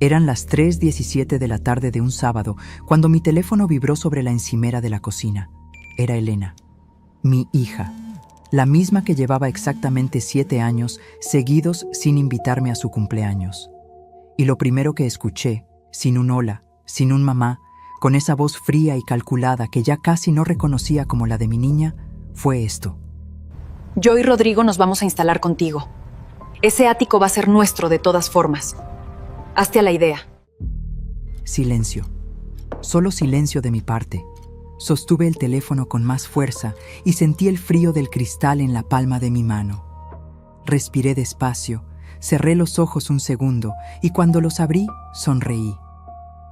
Eran las 3:17 de la tarde de un sábado cuando mi teléfono vibró sobre la encimera de la cocina. Era Elena, mi hija, la misma que llevaba exactamente 7 años seguidos sin invitarme a su cumpleaños. Y lo primero que escuché, sin un hola, sin un mamá, con esa voz fría y calculada que ya casi no reconocía como la de mi niña, fue esto. Yo y Rodrigo nos vamos a instalar contigo. Ese ático va a ser nuestro de todas formas. Hazte a la idea. Silencio. Solo silencio de mi parte. Sostuve el teléfono con más fuerza y sentí el frío del cristal en la palma de mi mano. Respiré despacio, cerré los ojos un segundo y cuando los abrí, sonreí.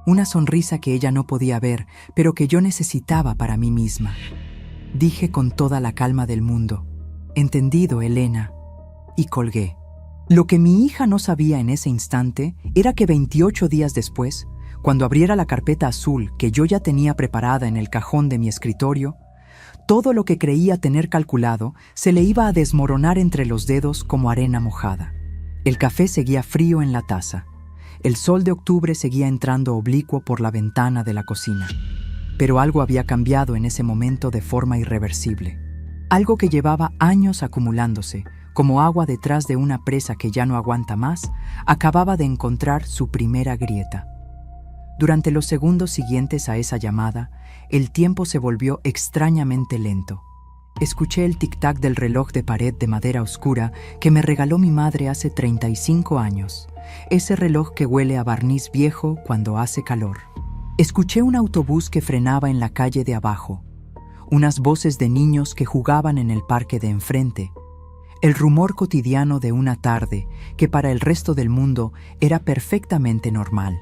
Una sonrisa que ella no podía ver, pero que yo necesitaba para mí misma. Dije con toda la calma del mundo, «Entendido, Elena», y colgué. Lo que mi hija no sabía en ese instante era que 28 días después, cuando abriera la carpeta azul que yo ya tenía preparada en el cajón de mi escritorio, todo lo que creía tener calculado se le iba a desmoronar entre los dedos como arena mojada. El café seguía frío en la taza. El sol de octubre seguía entrando oblicuo por la ventana de la cocina. Pero algo había cambiado en ese momento de forma irreversible. Algo que llevaba años acumulándose, como agua detrás de una presa que ya no aguanta más, acababa de encontrar su primera grieta. Durante los segundos siguientes a esa llamada, el tiempo se volvió extrañamente lento. Escuché el tic-tac del reloj de pared de madera oscura que me regaló mi madre hace 35 años. Ese reloj que huele a barniz viejo cuando hace calor. Escuché un autobús que frenaba en la calle de abajo. Unas voces de niños que jugaban en el parque de enfrente. El rumor cotidiano de una tarde que para el resto del mundo era perfectamente normal.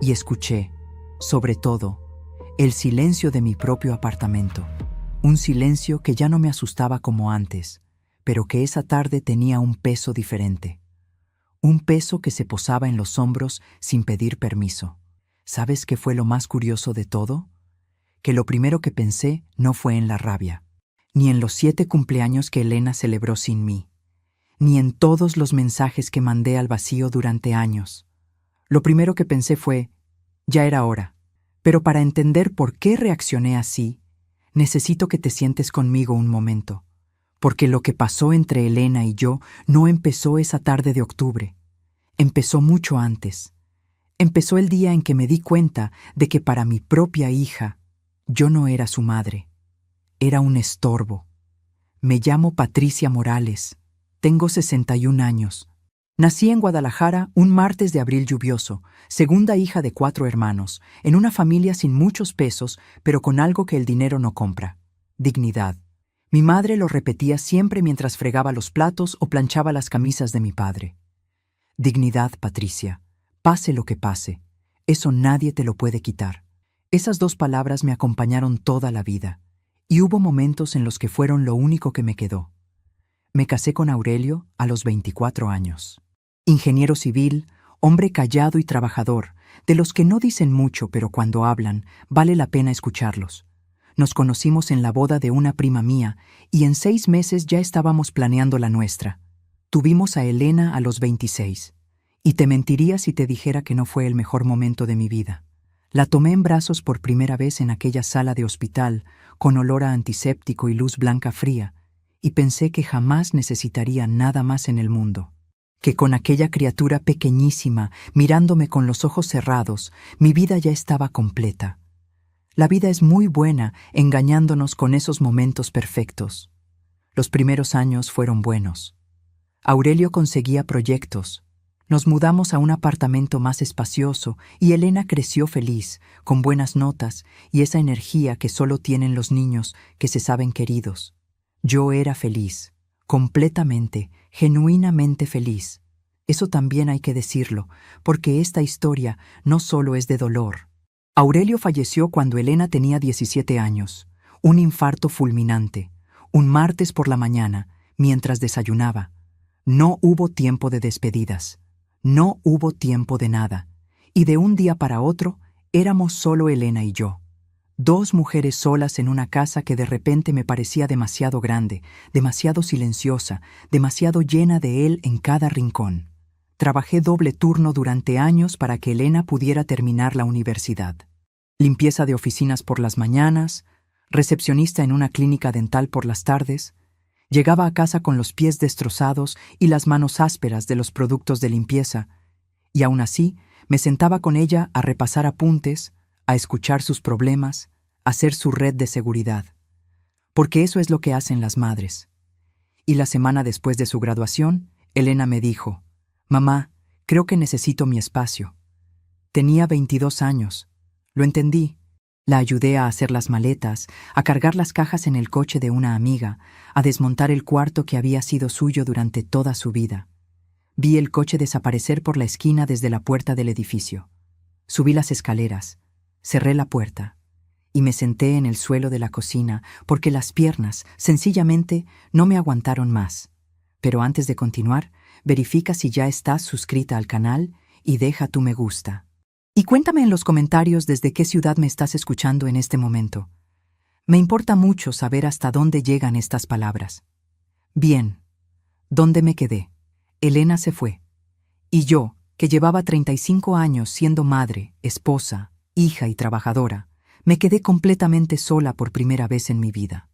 Y escuché, sobre todo, el silencio de mi propio apartamento. Un silencio que ya no me asustaba como antes, pero que esa tarde tenía un peso diferente. Un peso que se posaba en los hombros sin pedir permiso. ¿Sabes qué fue lo más curioso de todo? Que lo primero que pensé no fue en la rabia, ni en los 7 cumpleaños que Elena celebró sin mí, ni en todos los mensajes que mandé al vacío durante años. Lo primero que pensé fue, ya era hora, pero para entender por qué reaccioné así, necesito que te sientes conmigo un momento, porque lo que pasó entre Elena y yo no empezó esa tarde de octubre, empezó mucho antes. Empezó el día en que me di cuenta de que para mi propia hija, yo no era su madre, era un estorbo. Me llamo Patricia Morales, tengo 61 años. Nací en Guadalajara un martes de abril lluvioso, segunda hija de 4 hermanos, en una familia sin muchos pesos, pero con algo que el dinero no compra: dignidad. Mi madre lo repetía siempre mientras fregaba los platos o planchaba las camisas de mi padre. Dignidad, Patricia, pase lo que pase, eso nadie te lo puede quitar. Esas 2 palabras me acompañaron toda la vida, y hubo momentos en los que fueron lo único que me quedó. Me casé con Aurelio a los 24 años. Ingeniero civil, hombre callado y trabajador, de los que no dicen mucho, pero cuando hablan, vale la pena escucharlos. Nos conocimos en la boda de una prima mía y en 6 meses ya estábamos planeando la nuestra. Tuvimos a Elena a los 26. Y te mentiría si te dijera que no fue el mejor momento de mi vida. La tomé en brazos por primera vez en aquella sala de hospital, con olor a antiséptico y luz blanca fría, y pensé que jamás necesitaría nada más en el mundo. Que con aquella criatura pequeñísima, mirándome con los ojos cerrados, mi vida ya estaba completa. La vida es muy buena engañándonos con esos momentos perfectos. Los primeros años fueron buenos. Aurelio conseguía proyectos. Nos mudamos a un apartamento más espacioso y Elena creció feliz, con buenas notas y esa energía que solo tienen los niños que se saben queridos. Yo era feliz, completamente, genuinamente feliz. Eso también hay que decirlo, porque esta historia no solo es de dolor. Aurelio falleció cuando Elena tenía 17 años, un infarto fulminante, un martes por la mañana, mientras desayunaba. No hubo tiempo de despedidas. No hubo tiempo de nada, y de un día para otro éramos solo Elena y yo. 2 mujeres solas en una casa que de repente me parecía demasiado grande, demasiado silenciosa, demasiado llena de él en cada rincón. Trabajé doble turno durante años para que Elena pudiera terminar la universidad. Limpieza de oficinas por las mañanas, recepcionista en una clínica dental por las tardes. Llegaba a casa con los pies destrozados y las manos ásperas de los productos de limpieza, y aún así me sentaba con ella a repasar apuntes, a escuchar sus problemas, a ser su red de seguridad. Porque eso es lo que hacen las madres. Y la semana después de su graduación, Elena me dijo: «Mamá, creo que necesito mi espacio». Tenía 22 años. Lo entendí. La ayudé a hacer las maletas, a cargar las cajas en el coche de una amiga, a desmontar el cuarto que había sido suyo durante toda su vida. Vi el coche desaparecer por la esquina desde la puerta del edificio. Subí las escaleras, cerré la puerta y me senté en el suelo de la cocina porque las piernas, sencillamente, no me aguantaron más. Pero antes de continuar, verifica si ya estás suscrita al canal y deja tu me gusta. Y cuéntame en los comentarios desde qué ciudad me estás escuchando en este momento. Me importa mucho saber hasta dónde llegan estas palabras. Bien, ¿dónde me quedé? Elena se fue. Y yo, que llevaba 35 años siendo madre, esposa, hija y trabajadora, me quedé completamente sola por primera vez en mi vida.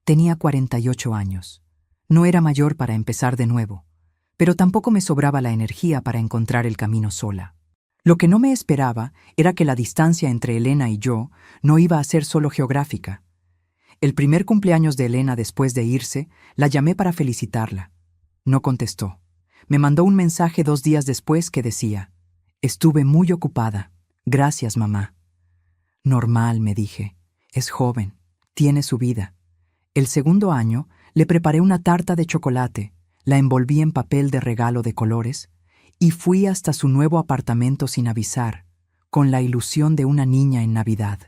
Tenía 48 años. No era mayor para empezar de nuevo, pero tampoco me sobraba la energía para encontrar el camino sola. Lo que no me esperaba era que la distancia entre Elena y yo no iba a ser solo geográfica. El primer cumpleaños de Elena después de irse, la llamé para felicitarla. No contestó. Me mandó un mensaje 2 días después que decía: «Estuve muy ocupada. Gracias, mamá». Normal, me dije. Es joven. Tiene su vida. El segundo año le preparé una tarta de chocolate, la envolví en papel de regalo de colores y fui hasta su nuevo apartamento sin avisar, con la ilusión de una niña en Navidad.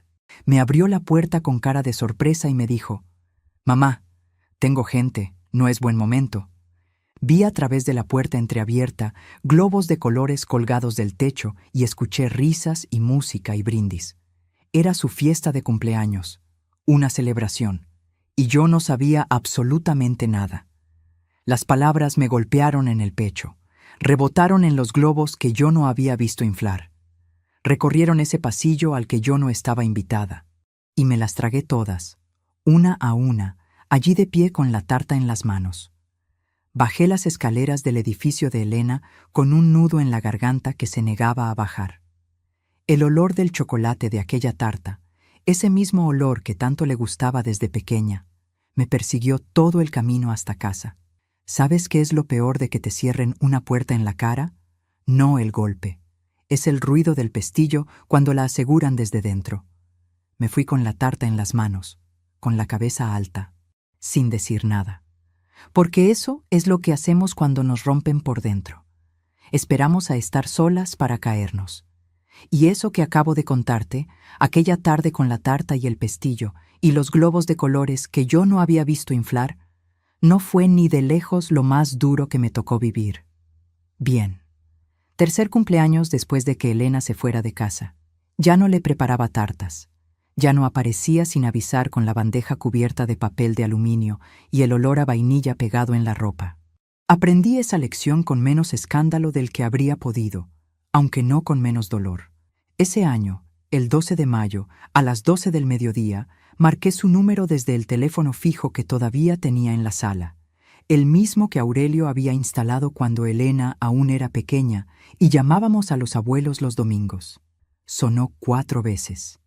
Me abrió la puerta con cara de sorpresa y me dijo: «Mamá, tengo gente, no es buen momento». Vi a través de la puerta entreabierta globos de colores colgados del techo y escuché risas y música y brindis. Era su fiesta de cumpleaños, una celebración, y yo no sabía absolutamente nada. Las palabras me golpearon en el pecho. Rebotaron en los globos que yo no había visto inflar. Recorrieron ese pasillo al que yo no estaba invitada. Y me las tragué todas, una a una, allí de pie con la tarta en las manos. Bajé las escaleras del edificio de Elena con un nudo en la garganta que se negaba a bajar. El olor del chocolate de aquella tarta, ese mismo olor que tanto le gustaba desde pequeña, me persiguió todo el camino hasta casa. ¿Sabes qué es lo peor de que te cierren una puerta en la cara? No el golpe. Es el ruido del pestillo cuando la aseguran desde dentro. Me fui con la tarta en las manos, con la cabeza alta, sin decir nada. Porque eso es lo que hacemos cuando nos rompen por dentro. Esperamos a estar solas para caernos. Y eso que acabo de contarte, aquella tarde con la tarta y el pestillo, y los globos de colores que yo no había visto inflar, no fue ni de lejos lo más duro que me tocó vivir. Bien. Tercer cumpleaños después de que Elena se fuera de casa. Ya no le preparaba tartas. Ya no aparecía sin avisar con la bandeja cubierta de papel de aluminio y el olor a vainilla pegado en la ropa. Aprendí esa lección con menos escándalo del que habría podido, aunque no con menos dolor. Ese año, el 12 de mayo, a las 12 del mediodía, marqué su número desde el teléfono fijo que todavía tenía en la sala, el mismo que Aurelio había instalado cuando Elena aún era pequeña y llamábamos a los abuelos los domingos. Sonó 4 veces.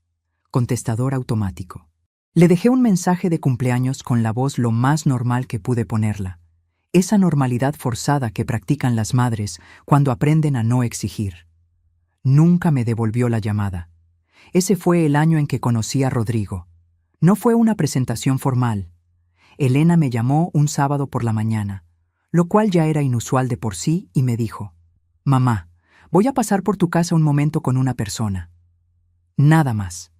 Contestador automático. Le dejé un mensaje de cumpleaños con la voz lo más normal que pude ponerla. Esa normalidad forzada que practican las madres cuando aprenden a no exigir. Nunca me devolvió la llamada. Ese fue el año en que conocí a Rodrigo. No fue una presentación formal. Elena me llamó un sábado por la mañana, lo cual ya era inusual de por sí, y me dijo: «Mamá, voy a pasar por tu casa un momento con una persona». Nada más.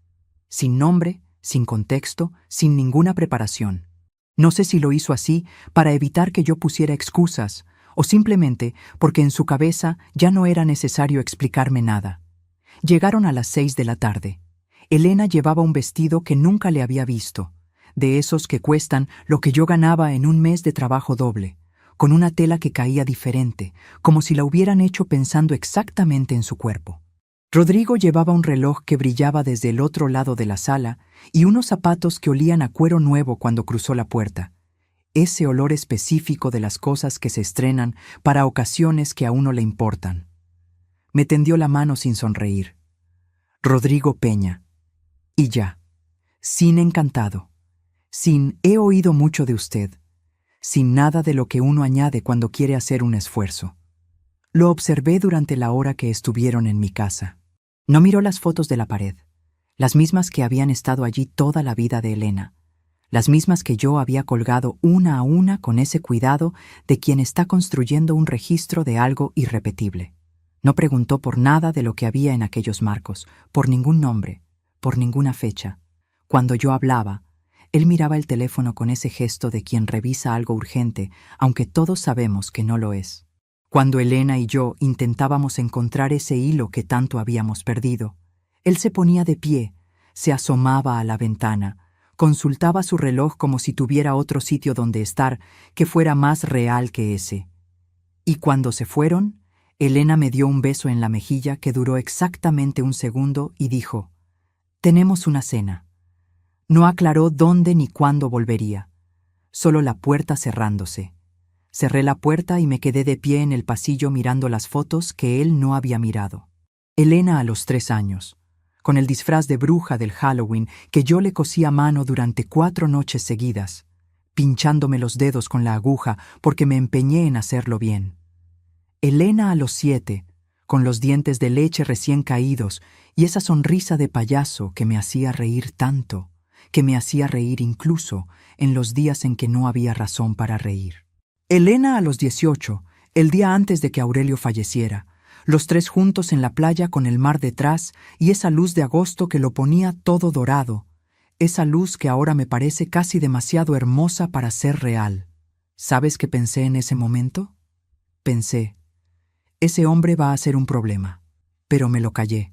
Sin nombre, sin contexto, sin ninguna preparación. No sé si lo hizo así para evitar que yo pusiera excusas o simplemente porque en su cabeza ya no era necesario explicarme nada. Llegaron a las 6 de la tarde. Elena llevaba un vestido que nunca le había visto, de esos que cuestan lo que yo ganaba en un mes de trabajo doble, con una tela que caía diferente, como si la hubieran hecho pensando exactamente en su cuerpo. Rodrigo llevaba un reloj que brillaba desde el otro lado de la sala y unos zapatos que olían a cuero nuevo cuando cruzó la puerta. Ese olor específico de las cosas que se estrenan para ocasiones que a uno le importan. Me tendió la mano sin sonreír. Rodrigo Peña. Y ya. Sin encantado. Sin he oído mucho de usted. Sin nada de lo que uno añade cuando quiere hacer un esfuerzo. Lo observé durante la hora que estuvieron en mi casa. No miró las fotos de la pared, las mismas que habían estado allí toda la vida de Elena, las mismas que yo había colgado una a una con ese cuidado de quien está construyendo un registro de algo irrepetible. No preguntó por nada de lo que había en aquellos marcos, por ningún nombre, por ninguna fecha. Cuando yo hablaba, él miraba el teléfono con ese gesto de quien revisa algo urgente, aunque todos sabemos que no lo es. Cuando Elena y yo intentábamos encontrar ese hilo que tanto habíamos perdido, él se ponía de pie, se asomaba a la ventana, consultaba su reloj como si tuviera otro sitio donde estar que fuera más real que ese. Y cuando se fueron, Elena me dio un beso en la mejilla que duró exactamente un segundo y dijo: «Tenemos una cena». No aclaró dónde ni cuándo volvería, solo la puerta cerrándose. Cerré la puerta y me quedé de pie en el pasillo mirando las fotos que él no había mirado. Elena a los 3 años, con el disfraz de bruja del Halloween que yo le cosí a mano durante 4 noches seguidas, pinchándome los dedos con la aguja porque me empeñé en hacerlo bien. Elena a los 7, con los dientes de leche recién caídos y esa sonrisa de payaso que me hacía reír tanto, que me hacía reír incluso en los días en que no había razón para reír. Elena a los 18, el día antes de que Aurelio falleciera, los 3 juntos en la playa con el mar detrás y esa luz de agosto que lo ponía todo dorado, esa luz que ahora me parece casi demasiado hermosa para ser real. ¿Sabes qué pensé en ese momento? Pensé, ese hombre va a ser un problema, pero me lo callé,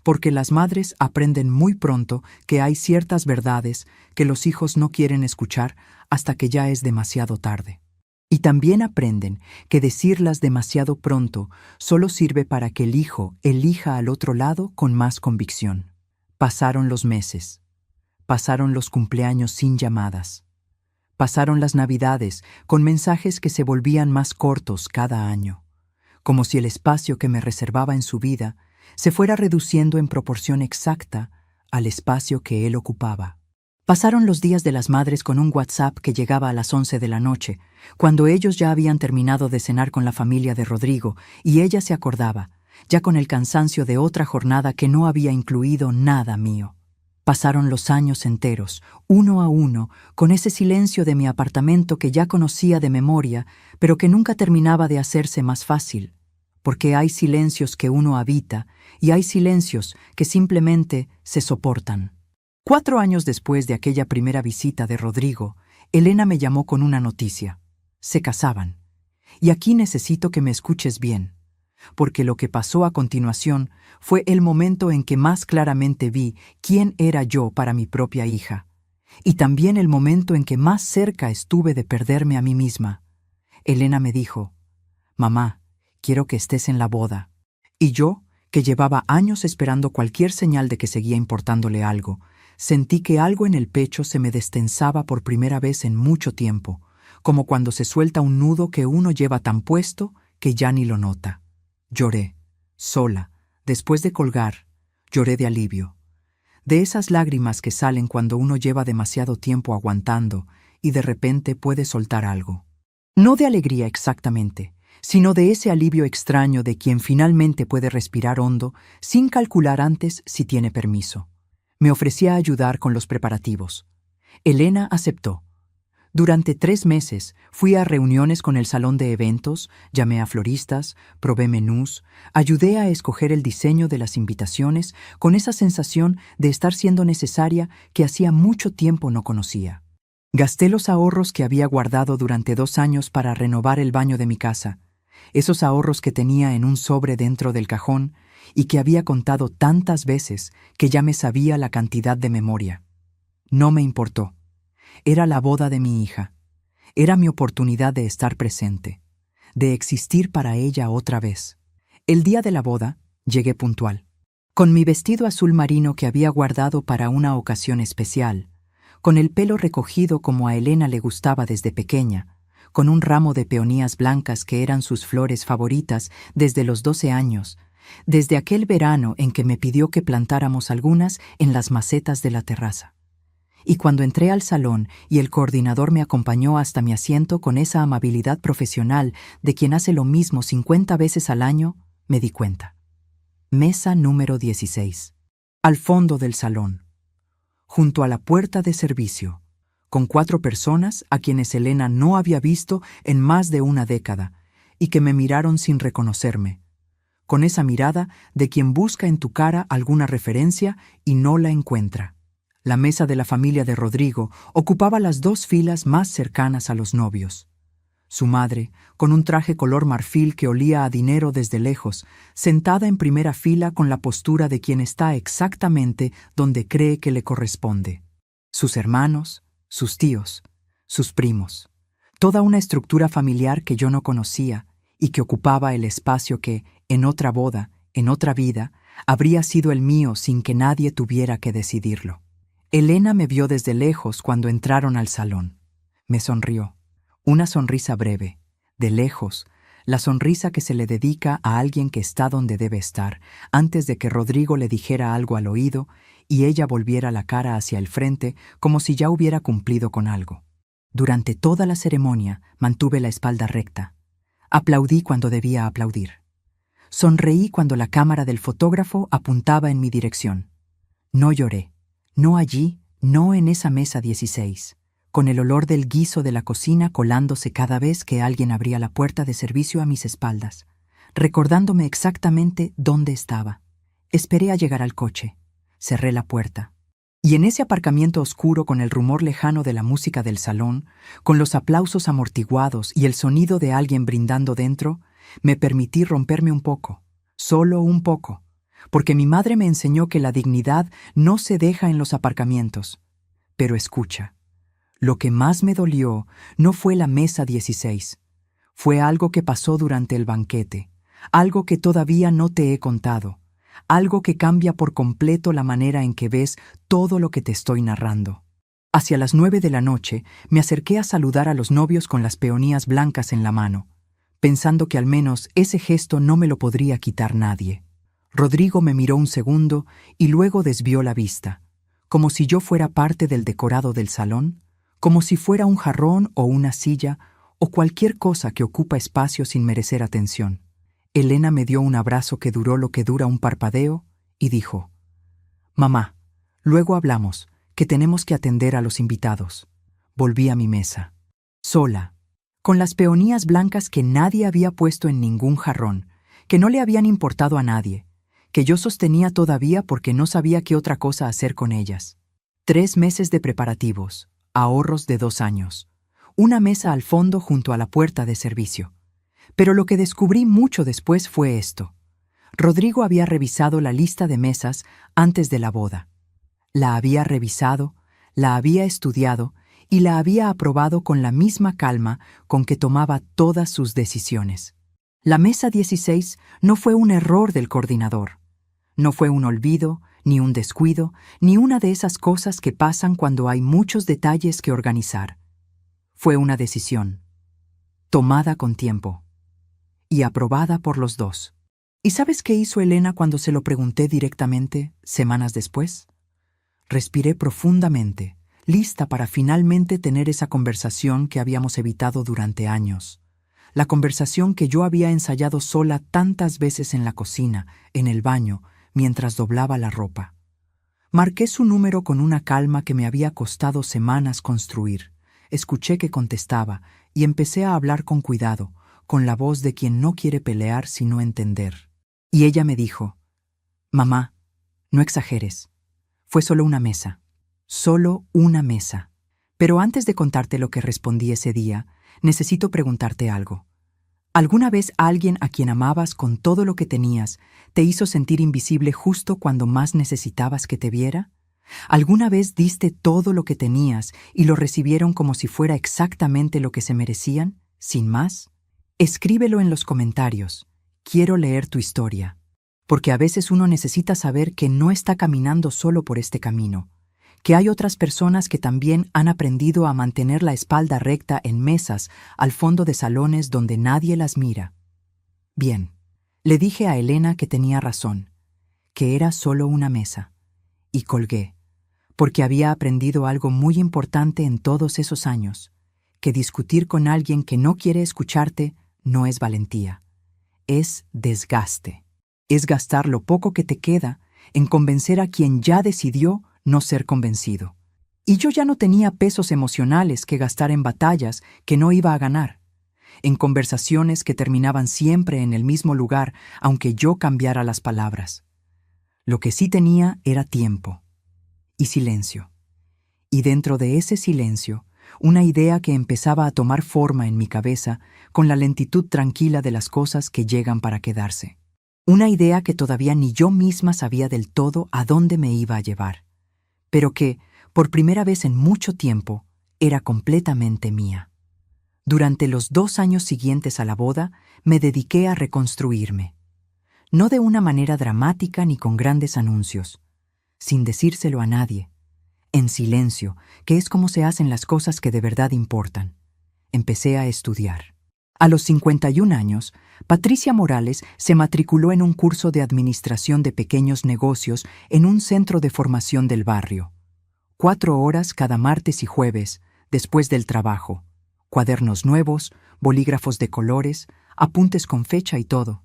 porque las madres aprenden muy pronto que hay ciertas verdades que los hijos no quieren escuchar hasta que ya es demasiado tarde. Y también aprenden que decirlas demasiado pronto solo sirve para que el hijo elija al otro lado con más convicción. Pasaron los meses. Pasaron los cumpleaños sin llamadas. Pasaron las Navidades con mensajes que se volvían más cortos cada año, como si el espacio que me reservaba en su vida se fuera reduciendo en proporción exacta al espacio que él ocupaba. Pasaron los días de las madres con un WhatsApp que llegaba a las 11 de la noche, cuando ellos ya habían terminado de cenar con la familia de Rodrigo y ella se acordaba, ya con el cansancio de otra jornada que no había incluido nada mío. Pasaron los años enteros, uno a uno, con ese silencio de mi apartamento que ya conocía de memoria, pero que nunca terminaba de hacerse más fácil, porque hay silencios que uno habita y hay silencios que simplemente se soportan. 4 años después de aquella primera visita de Rodrigo, Elena me llamó con una noticia. Se casaban. Y aquí necesito que me escuches bien, porque lo que pasó a continuación fue el momento en que más claramente vi quién era yo para mi propia hija, y también el momento en que más cerca estuve de perderme a mí misma. Elena me dijo: «Mamá, quiero que estés en la boda». Y yo, que llevaba años esperando cualquier señal de que seguía importándole algo, sentí que algo en el pecho se me destensaba por primera vez en mucho tiempo, como cuando se suelta un nudo que uno lleva tan puesto que ya ni lo nota. Lloré, sola, después de colgar, lloré de alivio. De esas lágrimas que salen cuando uno lleva demasiado tiempo aguantando y de repente puede soltar algo. No de alegría exactamente, sino de ese alivio extraño de quien finalmente puede respirar hondo sin calcular antes si tiene permiso. Me ofrecí a ayudar con los preparativos. Elena aceptó. Durante 3 meses fui a reuniones con el salón de eventos, llamé a floristas, probé menús, ayudé a escoger el diseño de las invitaciones con esa sensación de estar siendo necesaria que hacía mucho tiempo no conocía. Gasté los ahorros que había guardado durante 2 años para renovar el baño de mi casa, esos ahorros que tenía en un sobre dentro del cajón y que había contado tantas veces que ya me sabía la cantidad de memoria. No me importó. Era la boda de mi hija. Era mi oportunidad de estar presente, de existir para ella otra vez. El día de la boda, llegué puntual, con mi vestido azul marino que había guardado para una ocasión especial, con el pelo recogido como a Elena le gustaba desde pequeña, con un ramo de peonías blancas que eran sus flores favoritas desde los 12 años, desde aquel verano en que me pidió que plantáramos algunas en las macetas de la terraza. Y cuando entré al salón y el coordinador me acompañó hasta mi asiento con esa amabilidad profesional de quien hace lo mismo 50 veces al año, me di cuenta. Mesa número 16. Al fondo del salón, junto a la puerta de servicio, con 4 personas a quienes Elena no había visto en más de una década y que me miraron sin reconocerme, con esa mirada de quien busca en tu cara alguna referencia y no la encuentra. La mesa de la familia de Rodrigo ocupaba las 2 filas más cercanas a los novios. Su madre, con un traje color marfil que olía a dinero desde lejos, sentada en primera fila con la postura de quien está exactamente donde cree que le corresponde. Sus hermanos, sus tíos, sus primos. Toda una estructura familiar que yo no conocía y que ocupaba el espacio que, en otra boda, en otra vida, habría sido el mío sin que nadie tuviera que decidirlo. Elena me vio desde lejos cuando entraron al salón. Me sonrió. Una sonrisa breve, de lejos, la sonrisa que se le dedica a alguien que está donde debe estar, antes de que Rodrigo le dijera algo al oído y ella volviera la cara hacia el frente como si ya hubiera cumplido con algo. Durante toda la ceremonia mantuve la espalda recta. Aplaudí cuando debía aplaudir. Sonreí cuando la cámara del fotógrafo apuntaba en mi dirección. No lloré. No allí, no en esa mesa 16, con el olor del guiso de la cocina colándose cada vez que alguien abría la puerta de servicio a mis espaldas, recordándome exactamente dónde estaba. Esperé a llegar al coche, cerré la puerta, y en ese aparcamiento oscuro con el rumor lejano de la música del salón, con los aplausos amortiguados y el sonido de alguien brindando dentro, me permití romperme un poco, solo un poco, porque mi madre me enseñó que la dignidad no se deja en los aparcamientos. Pero escucha, lo que más me dolió no fue la mesa 16, fue algo que pasó durante el banquete, algo que todavía no te he contado, algo que cambia por completo la manera en que ves todo lo que te estoy narrando. Hacia las 9 de la noche me acerqué a saludar a los novios con las peonías blancas en la mano, pensando que al menos ese gesto no me lo podría quitar nadie. Rodrigo me miró un segundo y luego desvió la vista, como si yo fuera parte del decorado del salón, como si fuera un jarrón o una silla o cualquier cosa que ocupa espacio sin merecer atención. Elena me dio un abrazo que duró lo que dura un parpadeo y dijo: «Mamá, luego hablamos, que tenemos que atender a los invitados». Volví a mi mesa, sola, con las peonías blancas que nadie había puesto en ningún jarrón, que no le habían importado a nadie, que yo sostenía todavía porque no sabía qué otra cosa hacer con ellas. 3 meses de preparativos, ahorros de 2 años, una mesa al fondo junto a la puerta de servicio. Pero lo que descubrí mucho después fue esto. Rodrigo había revisado la lista de mesas antes de la boda. La había revisado, la había estudiado y la había aprobado con la misma calma con que tomaba todas sus decisiones. La mesa 16 no fue un error del coordinador. No fue un olvido, ni un descuido, ni una de esas cosas que pasan cuando hay muchos detalles que organizar. Fue una decisión, tomada con tiempo, y aprobada por los dos. ¿Y sabes qué hizo Elena cuando se lo pregunté directamente, semanas después? Respiré profundamente, lista para finalmente tener esa conversación que habíamos evitado durante años. La conversación que yo había ensayado sola tantas veces en la cocina, en el baño, mientras doblaba la ropa. Marqué su número con una calma que me había costado semanas construir. Escuché que contestaba y empecé a hablar con cuidado, con la voz de quien no quiere pelear sino entender. Y ella me dijo: «Mamá, no exageres. Fue solo una mesa. Solo una mesa. Pero antes de contarte lo que respondí ese día, necesito preguntarte algo. ¿Alguna vez alguien a quien amabas con todo lo que tenías te hizo sentir invisible justo cuando más necesitabas que te viera? ¿Alguna vez diste todo lo que tenías y lo recibieron como si fuera exactamente lo que se merecían, sin más? Escríbelo en los comentarios. Quiero leer tu historia. Porque a veces uno necesita saber que no está caminando solo por este camino, que hay otras personas que también han aprendido a mantener la espalda recta en mesas al fondo de salones donde nadie las mira. Bien, le dije a Elena que tenía razón, que era solo una mesa, y colgué, porque había aprendido algo muy importante en todos esos años, que discutir con alguien que no quiere escucharte no es valentía, es desgaste. Es gastar lo poco que te queda en convencer a quien ya decidió no ser convencido. Y yo ya no tenía pesos emocionales que gastar en batallas que no iba a ganar, en conversaciones que terminaban siempre en el mismo lugar, aunque yo cambiara las palabras. Lo que sí tenía era tiempo y silencio. Y dentro de ese silencio, una idea que empezaba a tomar forma en mi cabeza con la lentitud tranquila de las cosas que llegan para quedarse. Una idea que todavía ni yo misma sabía del todo a dónde me iba a llevar, pero que, por primera vez en mucho tiempo, era completamente mía. Durante los 2 años siguientes a la boda, me dediqué a reconstruirme. No de una manera dramática ni con grandes anuncios, sin decírselo a nadie, en silencio, que es como se hacen las cosas que de verdad importan. Empecé a estudiar. A los 51 años, Patricia Morales se matriculó en un curso de administración de pequeños negocios en un centro de formación del barrio. 4 horas cada martes y jueves, después del trabajo. Cuadernos nuevos, bolígrafos de colores, apuntes con fecha y todo.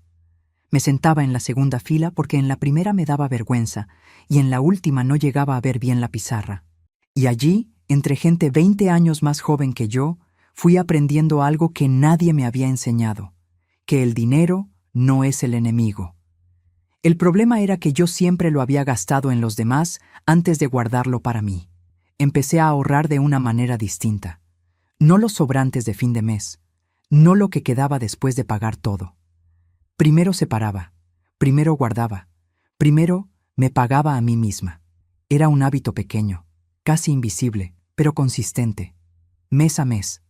Me sentaba en la segunda fila porque en la primera me daba vergüenza y en la última no llegaba a ver bien la pizarra. Y allí, entre gente 20 años más joven que yo, fui aprendiendo algo que nadie me había enseñado, que el dinero no es el enemigo. El problema era que yo siempre lo había gastado en los demás antes de guardarlo para mí. Empecé a ahorrar de una manera distinta. No los sobrantes de fin de mes, no lo que quedaba después de pagar todo. Primero separaba, primero guardaba, primero me pagaba a mí misma. Era un hábito pequeño, casi invisible, pero consistente, mes a mes,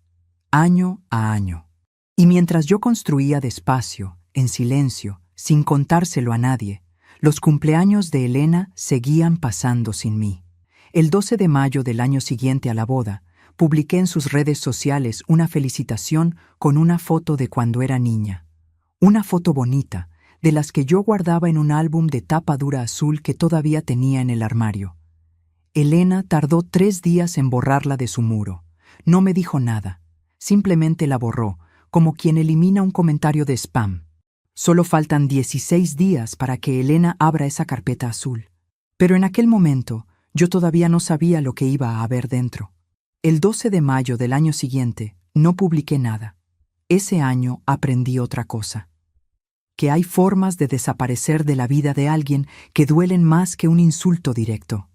año a año. Y mientras yo construía despacio, en silencio, sin contárselo a nadie, los cumpleaños de Elena seguían pasando sin mí. El 12 de mayo del año siguiente a la boda, publiqué en sus redes sociales una felicitación con una foto de cuando era niña. Una foto bonita, de las que yo guardaba en un álbum de tapa dura azul que todavía tenía en el armario. Elena tardó 3 días en borrarla de su muro. No me dijo nada. Simplemente la borró, como quien elimina un comentario de spam. Solo faltan 16 días para que Elena abra esa carpeta azul. Pero en aquel momento, yo todavía no sabía lo que iba a haber dentro. El 12 de mayo del año siguiente, no publiqué nada. Ese año aprendí otra cosa. Que hay formas de desaparecer de la vida de alguien que duelen más que un insulto directo.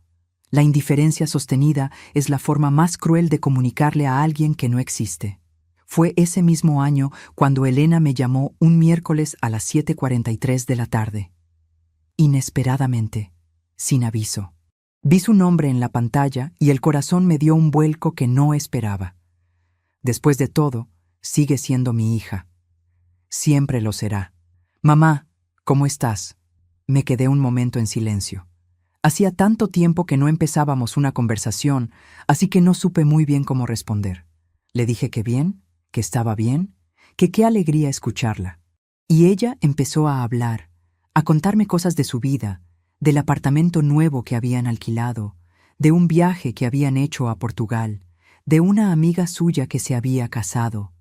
La indiferencia sostenida es la forma más cruel de comunicarle a alguien que no existe. Fue ese mismo año cuando Elena me llamó un miércoles a las 7:43 de la tarde. Inesperadamente, sin aviso. Vi su nombre en la pantalla y el corazón me dio un vuelco que no esperaba. Después de todo, sigue siendo mi hija. Siempre lo será. Mamá, ¿cómo estás? Me quedé un momento en silencio. Hacía tanto tiempo que no empezábamos una conversación, así que no supe muy bien cómo responder. Le dije que bien, que estaba bien, que qué alegría escucharla. Y ella empezó a hablar, a contarme cosas de su vida, del apartamento nuevo que habían alquilado, de un viaje que habían hecho a Portugal, de una amiga suya que se había casado.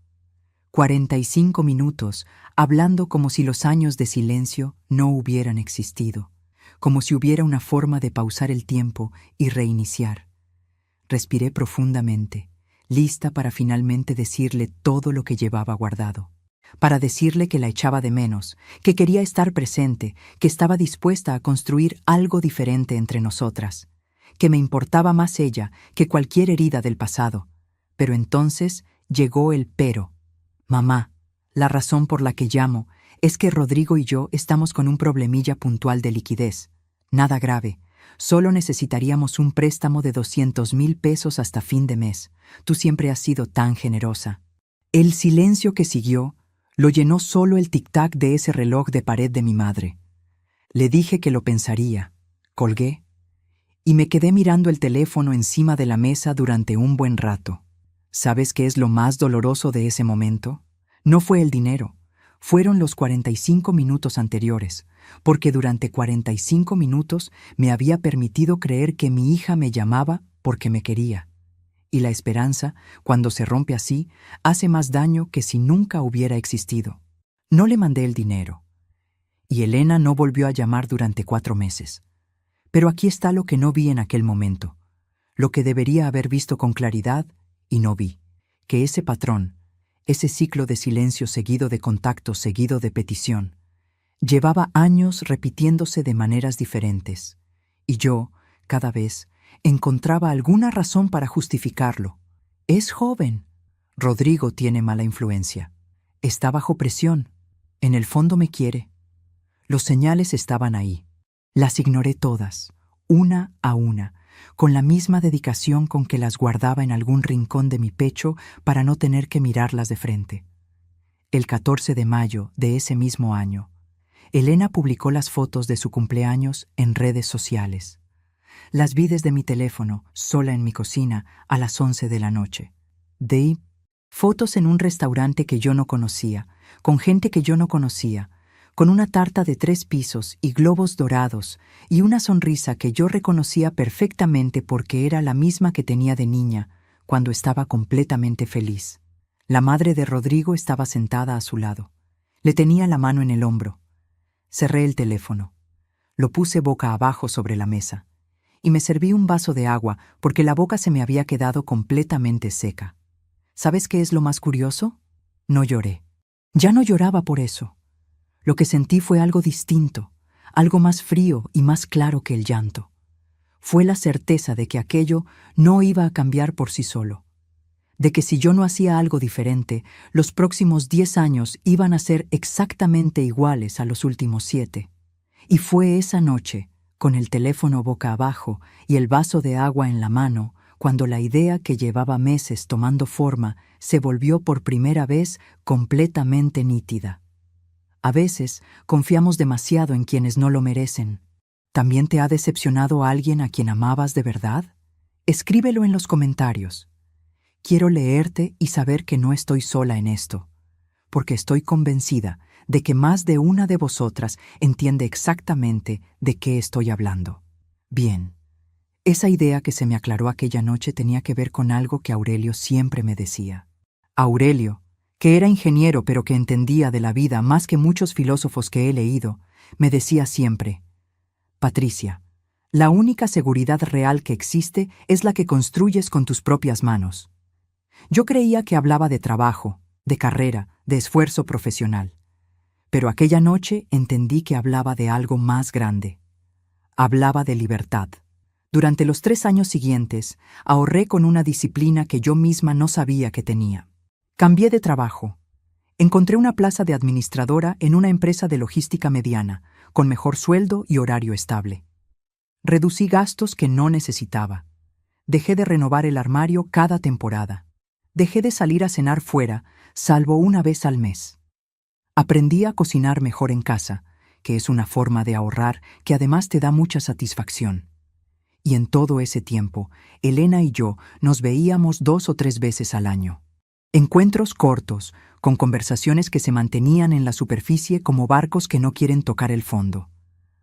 45 minutos hablando como si los años de silencio no hubieran existido, como si hubiera una forma de pausar el tiempo y reiniciar. Respiré profundamente, lista para finalmente decirle todo lo que llevaba guardado, para decirle que la echaba de menos, que quería estar presente, que estaba dispuesta a construir algo diferente entre nosotras, que me importaba más ella que cualquier herida del pasado. Pero entonces llegó el pero. Mamá, la razón por la que llamo es que Rodrigo y yo estamos con un problemilla puntual de liquidez. Nada grave, Solo necesitaríamos un préstamo de 200,000 pesos hasta fin de mes. Tú siempre has sido tan generosa. El silencio que siguió lo llenó solo el tic-tac de ese reloj de pared de mi madre. Le dije que lo pensaría. Colgué y me quedé mirando el teléfono encima de la mesa durante un buen rato. ¿Sabes qué es lo más doloroso de ese momento? No fue el dinero, fueron los 45 minutos anteriores, porque durante 45 minutos me había permitido creer que mi hija me llamaba porque me quería. Y la esperanza, cuando se rompe así, hace más daño que si nunca hubiera existido. No le mandé el dinero. Y Elena no volvió a llamar durante 4 meses. Pero aquí está lo que no vi en aquel momento, lo que debería haber visto con claridad y no vi, que ese patrón, ese ciclo de silencio seguido de contacto seguido de petición, llevaba años repitiéndose de maneras diferentes, y yo, cada vez, encontraba alguna razón para justificarlo. Es joven. Rodrigo tiene mala influencia. Está bajo presión. En el fondo me quiere. Los señales estaban ahí. Las ignoré todas, una a una, con la misma dedicación con que las guardaba en algún rincón de mi pecho para no tener que mirarlas de frente. El 14 de mayo de ese mismo año, Elena publicó las fotos de su cumpleaños en redes sociales. Las vi desde mi teléfono, sola en mi cocina, a las 11 de la noche. De fotos en un restaurante que yo no conocía, con gente que yo no conocía, con una tarta de 3 pisos y globos dorados y una sonrisa que yo reconocía perfectamente porque era la misma que tenía de niña, cuando estaba completamente feliz. La madre de Rodrigo estaba sentada a su lado. Le tenía la mano en el hombro. Cerré el teléfono. Lo puse boca abajo sobre la mesa. Y me serví un vaso de agua porque la boca se me había quedado completamente seca. ¿Sabes qué es lo más curioso? No lloré. Ya no lloraba por eso. Lo que sentí fue algo distinto, algo más frío y más claro que el llanto. Fue la certeza de que aquello no iba a cambiar por sí solo, de que si yo no hacía algo diferente, los próximos 10 años iban a ser exactamente iguales a los últimos 7. Y fue esa noche, con el teléfono boca abajo y el vaso de agua en la mano, cuando la idea que llevaba meses tomando forma se volvió por primera vez completamente nítida. A veces confiamos demasiado en quienes no lo merecen. ¿También te ha decepcionado alguien a quien amabas de verdad? Escríbelo en los comentarios. Quiero leerte y saber que no estoy sola en esto, porque estoy convencida de que más de una de vosotras entiende exactamente de qué estoy hablando. Bien, esa idea que se me aclaró aquella noche tenía que ver con algo que Aurelio siempre me decía. Aurelio, que era ingeniero pero que entendía de la vida más que muchos filósofos que he leído, me decía siempre: Patricia, la única seguridad real que existe es la que construyes con tus propias manos. Yo creía que hablaba de trabajo, de carrera, de esfuerzo profesional. Pero aquella noche entendí que hablaba de algo más grande. Hablaba de libertad. Durante los 3 años siguientes, ahorré con una disciplina que yo misma no sabía que tenía. Cambié de trabajo. Encontré una plaza de administradora en una empresa de logística mediana, con mejor sueldo y horario estable. Reducí gastos que no necesitaba. Dejé de renovar el armario cada temporada. Dejé de salir a cenar fuera, salvo una vez al mes. Aprendí a cocinar mejor en casa, que es una forma de ahorrar que además te da mucha satisfacción. Y en todo ese tiempo, Elena y yo nos veíamos 2 o 3 veces al año. Encuentros cortos, con conversaciones que se mantenían en la superficie como barcos que no quieren tocar el fondo.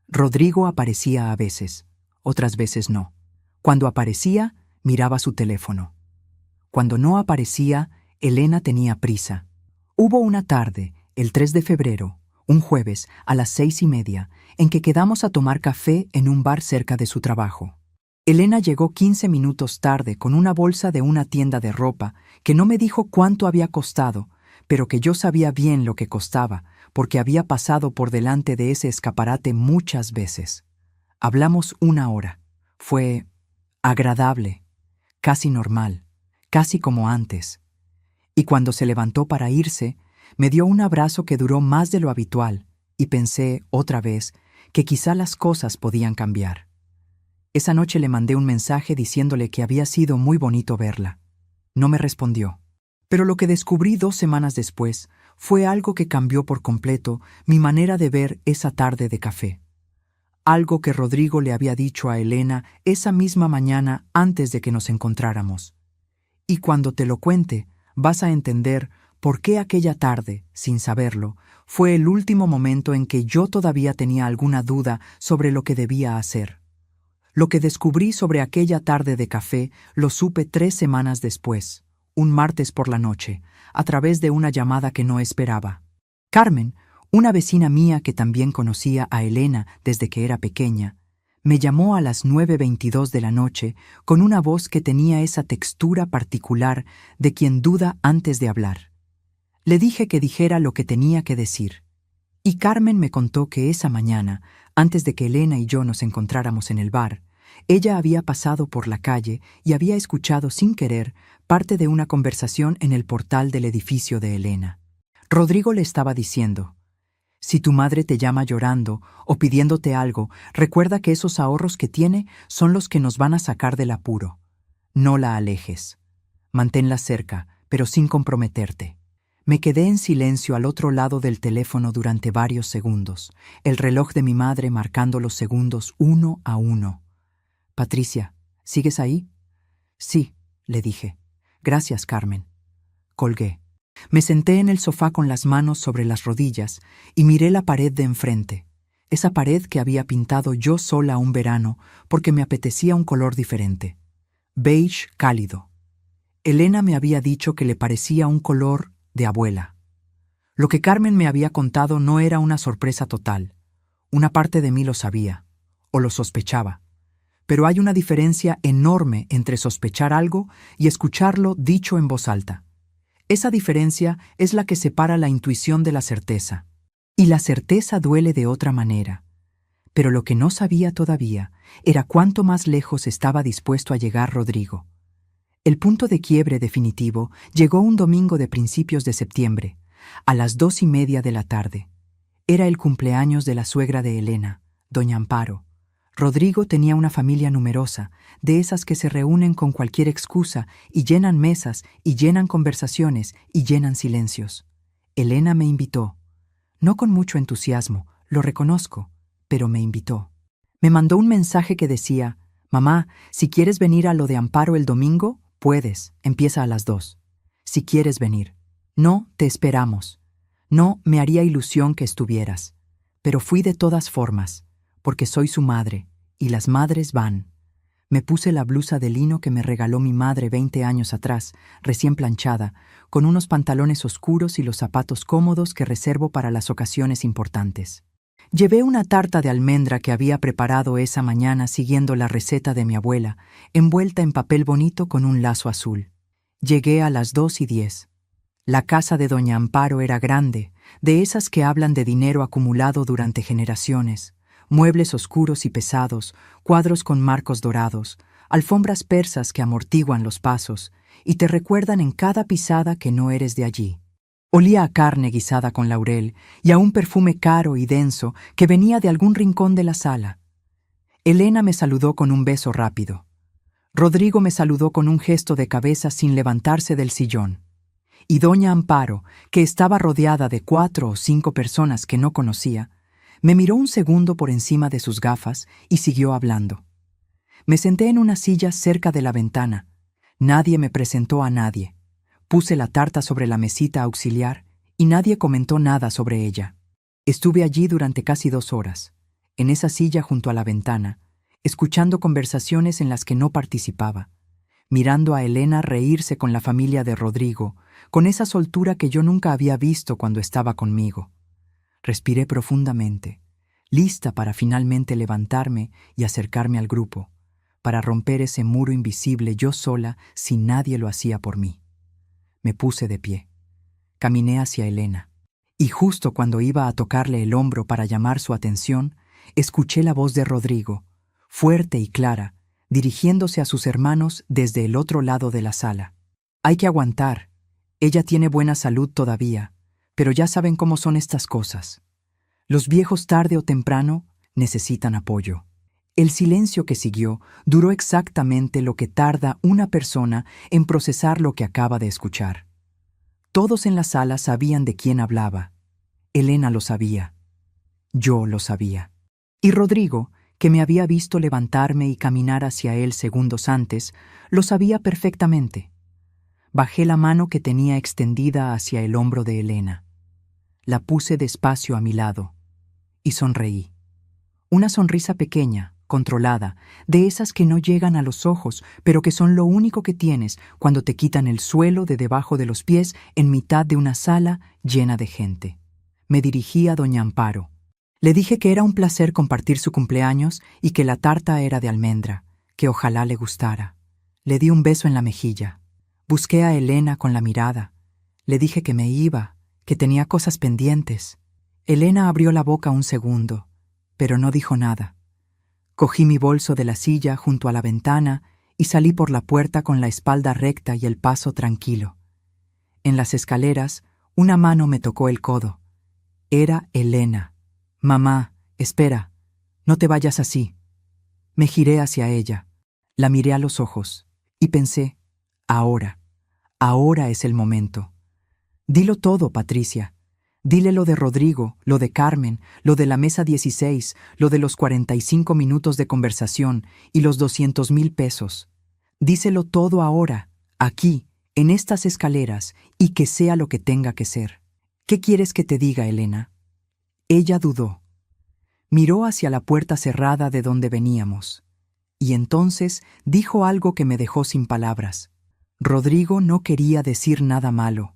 Rodrigo aparecía a veces, otras veces no. Cuando aparecía, miraba su teléfono. Cuando no aparecía, Elena tenía prisa. Hubo una tarde, el 3 de febrero, un jueves, a las 6:30, en que quedamos a tomar café en un bar cerca de su trabajo. Elena llegó 15 minutos tarde con una bolsa de una tienda de ropa que no me dijo cuánto había costado, pero que yo sabía bien lo que costaba, porque había pasado por delante de ese escaparate muchas veces. Hablamos 1 hora. Fue agradable, casi normal, casi como antes. Y cuando se levantó para irse, me dio un abrazo que duró más de lo habitual, y pensé, otra vez, que quizá las cosas podían cambiar. Esa noche le mandé un mensaje diciéndole que había sido muy bonito verla. No me respondió. Pero lo que descubrí 2 semanas después fue algo que cambió por completo mi manera de ver esa tarde de café. Algo que Rodrigo le había dicho a Elena esa misma mañana antes de que nos encontráramos. Y cuando te lo cuente, vas a entender por qué aquella tarde, sin saberlo, fue el último momento en que yo todavía tenía alguna duda sobre lo que debía hacer. Lo que descubrí sobre aquella tarde de café lo supe 3 semanas después, un martes por la noche, a través de una llamada que no esperaba. Carmen, una vecina mía que también conocía a Elena desde que era pequeña, me llamó a las 9:22 de la noche con una voz que tenía esa textura particular de quien duda antes de hablar. Le dije que dijera lo que tenía que decir. Y Carmen me contó que esa mañana, antes de que Elena y yo nos encontráramos en el bar, ella había pasado por la calle y había escuchado sin querer parte de una conversación en el portal del edificio de Elena. Rodrigo le estaba diciendo: si tu madre te llama llorando o pidiéndote algo, recuerda que esos ahorros que tiene son los que nos van a sacar del apuro. No la alejes. Manténla cerca, pero sin comprometerte. Me quedé en silencio al otro lado del teléfono durante varios segundos, el reloj de mi madre marcando los segundos uno a uno. Patricia, ¿sigues ahí? Sí, le dije. Gracias, Carmen. Colgué. Me senté en el sofá con las manos sobre las rodillas y miré la pared de enfrente, esa pared que había pintado yo sola un verano porque me apetecía un color diferente. Beige cálido. Elena me había dicho que le parecía un color de abuela. Lo que Carmen me había contado no era una sorpresa total. Una parte de mí lo sabía, o lo sospechaba. Pero hay una diferencia enorme entre sospechar algo y escucharlo dicho en voz alta. Esa diferencia es la que separa la intuición de la certeza. Y la certeza duele de otra manera. Pero lo que no sabía todavía era cuánto más lejos estaba dispuesto a llegar Rodrigo. El punto de quiebre definitivo llegó un domingo de principios de septiembre, a las 2:30 de la tarde. Era el cumpleaños de la suegra de Elena, doña Amparo. Rodrigo tenía una familia numerosa, de esas que se reúnen con cualquier excusa y llenan mesas y llenan conversaciones y llenan silencios. Elena me invitó. No con mucho entusiasmo, lo reconozco, pero me invitó. Me mandó un mensaje que decía: «Mamá, si quieres venir a lo de Amparo el domingo, puedes, empieza a las 2. Si quieres venir. No, te esperamos. No, me haría ilusión que estuvieras. Pero fui de todas formas, porque soy su madre, y las madres van». Me puse la blusa de lino que me regaló mi madre 20 años atrás, recién planchada, con unos pantalones oscuros y los zapatos cómodos que reservo para las ocasiones importantes. Llevé una tarta de almendra que había preparado esa mañana siguiendo la receta de mi abuela, envuelta en papel bonito con un lazo azul. Llegué a las 2:10. La casa de doña Amparo era grande, de esas que hablan de dinero acumulado durante generaciones. Muebles oscuros y pesados, cuadros con marcos dorados, alfombras persas que amortiguan los pasos y te recuerdan en cada pisada que no eres de allí. Olía a carne guisada con laurel y a un perfume caro y denso que venía de algún rincón de la sala. Elena me saludó con un beso rápido. Rodrigo me saludó con un gesto de cabeza sin levantarse del sillón. Y doña Amparo, que estaba rodeada de 4 o 5 personas que no conocía, me miró un segundo por encima de sus gafas y siguió hablando. Me senté en una silla cerca de la ventana. Nadie me presentó a nadie. Puse la tarta sobre la mesita auxiliar y nadie comentó nada sobre ella. Estuve allí durante casi 2 horas, en esa silla junto a la ventana, escuchando conversaciones en las que no participaba, mirando a Elena reírse con la familia de Rodrigo, con esa soltura que yo nunca había visto cuando estaba conmigo. Respiré profundamente, lista para finalmente levantarme y acercarme al grupo, para romper ese muro invisible yo sola si nadie lo hacía por mí. Me puse de pie. Caminé hacia Elena, y justo cuando iba a tocarle el hombro para llamar su atención, escuché la voz de Rodrigo, fuerte y clara, dirigiéndose a sus hermanos desde el otro lado de la sala. «Hay que aguantar. Ella tiene buena salud todavía, pero ya saben cómo son estas cosas. Los viejos tarde o temprano necesitan apoyo». El silencio que siguió duró exactamente lo que tarda una persona en procesar lo que acaba de escuchar. Todos en la sala sabían de quién hablaba. Elena lo sabía. Yo lo sabía. Y Rodrigo, que me había visto levantarme y caminar hacia él segundos antes, lo sabía perfectamente. Bajé la mano que tenía extendida hacia el hombro de Elena. La puse despacio a mi lado y sonreí. Una sonrisa pequeña, controlada, de esas que no llegan a los ojos, pero que son lo único que tienes cuando te quitan el suelo de debajo de los pies en mitad de una sala llena de gente. Me dirigí a doña Amparo. Le dije que era un placer compartir su cumpleaños y que la tarta era de almendra, que ojalá le gustara. Le di un beso en la mejilla. Busqué a Elena con la mirada. Le dije que me iba, que tenía cosas pendientes. Elena abrió la boca un segundo, pero no dijo nada. Cogí mi bolso de la silla junto a la ventana y salí por la puerta con la espalda recta y el paso tranquilo. En las escaleras, una mano me tocó el codo. Era Elena. «Mamá, espera, no te vayas así». Me giré hacia ella, la miré a los ojos y pensé, ahora es el momento. Dilo todo, Patricia. Dile lo de Rodrigo, lo de Carmen, lo de la mesa 16, lo de los 45 minutos de conversación y los 200,000 pesos. Díselo todo ahora, aquí, en estas escaleras, y que sea lo que tenga que ser. ¿Qué quieres que te diga, Elena? Ella dudó. Miró hacia la puerta cerrada de donde veníamos. Y entonces dijo algo que me dejó sin palabras. Rodrigo no quería decir nada malo.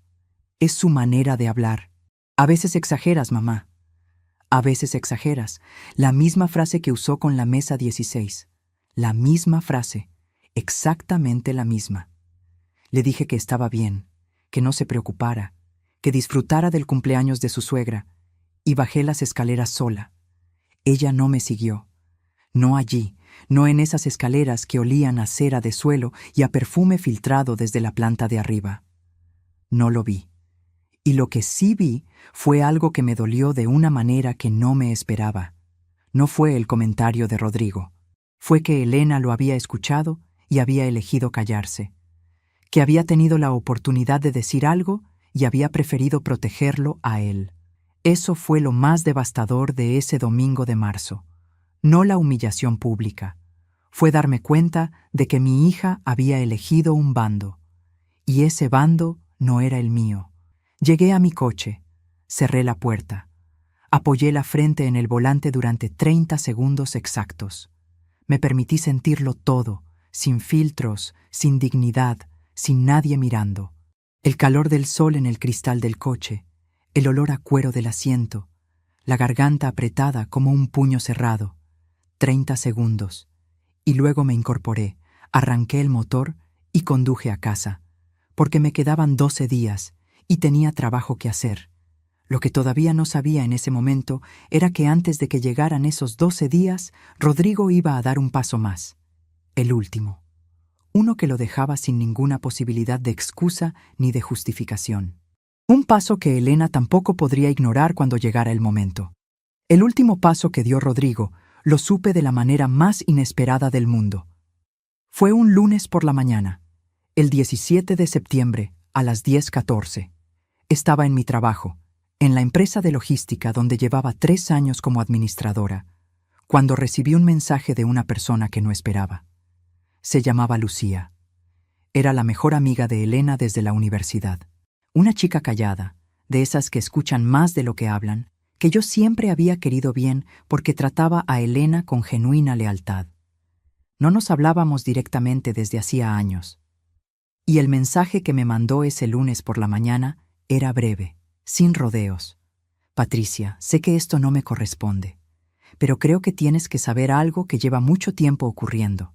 Es su manera de hablar. A veces exageras, mamá. A veces exageras. La misma frase que usó con la mesa 16. La misma frase. Exactamente la misma. Le dije que estaba bien, que no se preocupara, que disfrutara del cumpleaños de su suegra, y bajé las escaleras sola. Ella no me siguió. No allí, no en esas escaleras que olían a cera de suelo y a perfume filtrado desde la planta de arriba. No lo vi. Y lo que sí vi fue algo que me dolió de una manera que no me esperaba. No fue el comentario de Rodrigo. Fue que Elena lo había escuchado y había elegido callarse. Que había tenido la oportunidad de decir algo y había preferido protegerlo a él. Eso fue lo más devastador de ese domingo de marzo. No la humillación pública. Fue darme cuenta de que mi hija había elegido un bando. Y ese bando no era el mío. Llegué a mi coche, cerré la puerta, apoyé la frente en el volante durante 30 segundos exactos. Me permití sentirlo todo, sin filtros, sin dignidad, sin nadie mirando. El calor del sol en el cristal del coche, el olor a cuero del asiento, la garganta apretada como un puño cerrado. 30 segundos. Y luego me incorporé, arranqué el motor y conduje a casa, porque me quedaban 12 días y tenía trabajo que hacer. Lo que todavía no sabía en ese momento era que antes de que llegaran esos 12 días, Rodrigo iba a dar un paso más. El último. Uno que lo dejaba sin ninguna posibilidad de excusa ni de justificación. Un paso que Elena tampoco podría ignorar cuando llegara el momento. El último paso que dio Rodrigo lo supe de la manera más inesperada del mundo. Fue un lunes por la mañana, el 17 de septiembre, a las 10:14. Estaba en mi trabajo, en la empresa de logística donde llevaba 3 años como administradora, cuando recibí un mensaje de una persona que no esperaba. Se llamaba Lucía. Era la mejor amiga de Elena desde la universidad. Una chica callada, de esas que escuchan más de lo que hablan, que yo siempre había querido bien porque trataba a Elena con genuina lealtad. No nos hablábamos directamente desde hacía años. Y el mensaje que me mandó ese lunes por la mañana era breve, sin rodeos. Patricia, sé que esto no me corresponde, pero creo que tienes que saber algo que lleva mucho tiempo ocurriendo.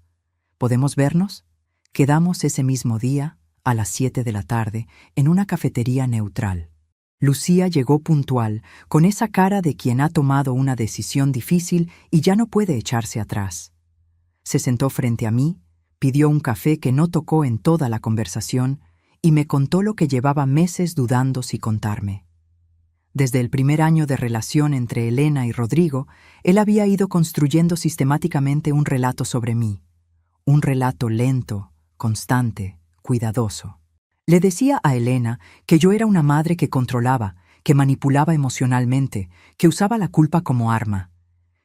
¿Podemos vernos? Quedamos ese mismo día, a las 7 de la tarde, en una cafetería neutral. Lucía llegó puntual, con esa cara de quien ha tomado una decisión difícil y ya no puede echarse atrás. Se sentó frente a mí, pidió un café que no tocó en toda la conversación y me contó lo que llevaba meses dudando si contarme. Desde el primer año de relación entre Elena y Rodrigo, él había ido construyendo sistemáticamente un relato sobre mí. Un relato lento, constante, cuidadoso. Le decía a Elena que yo era una madre que controlaba, que manipulaba emocionalmente, que usaba la culpa como arma,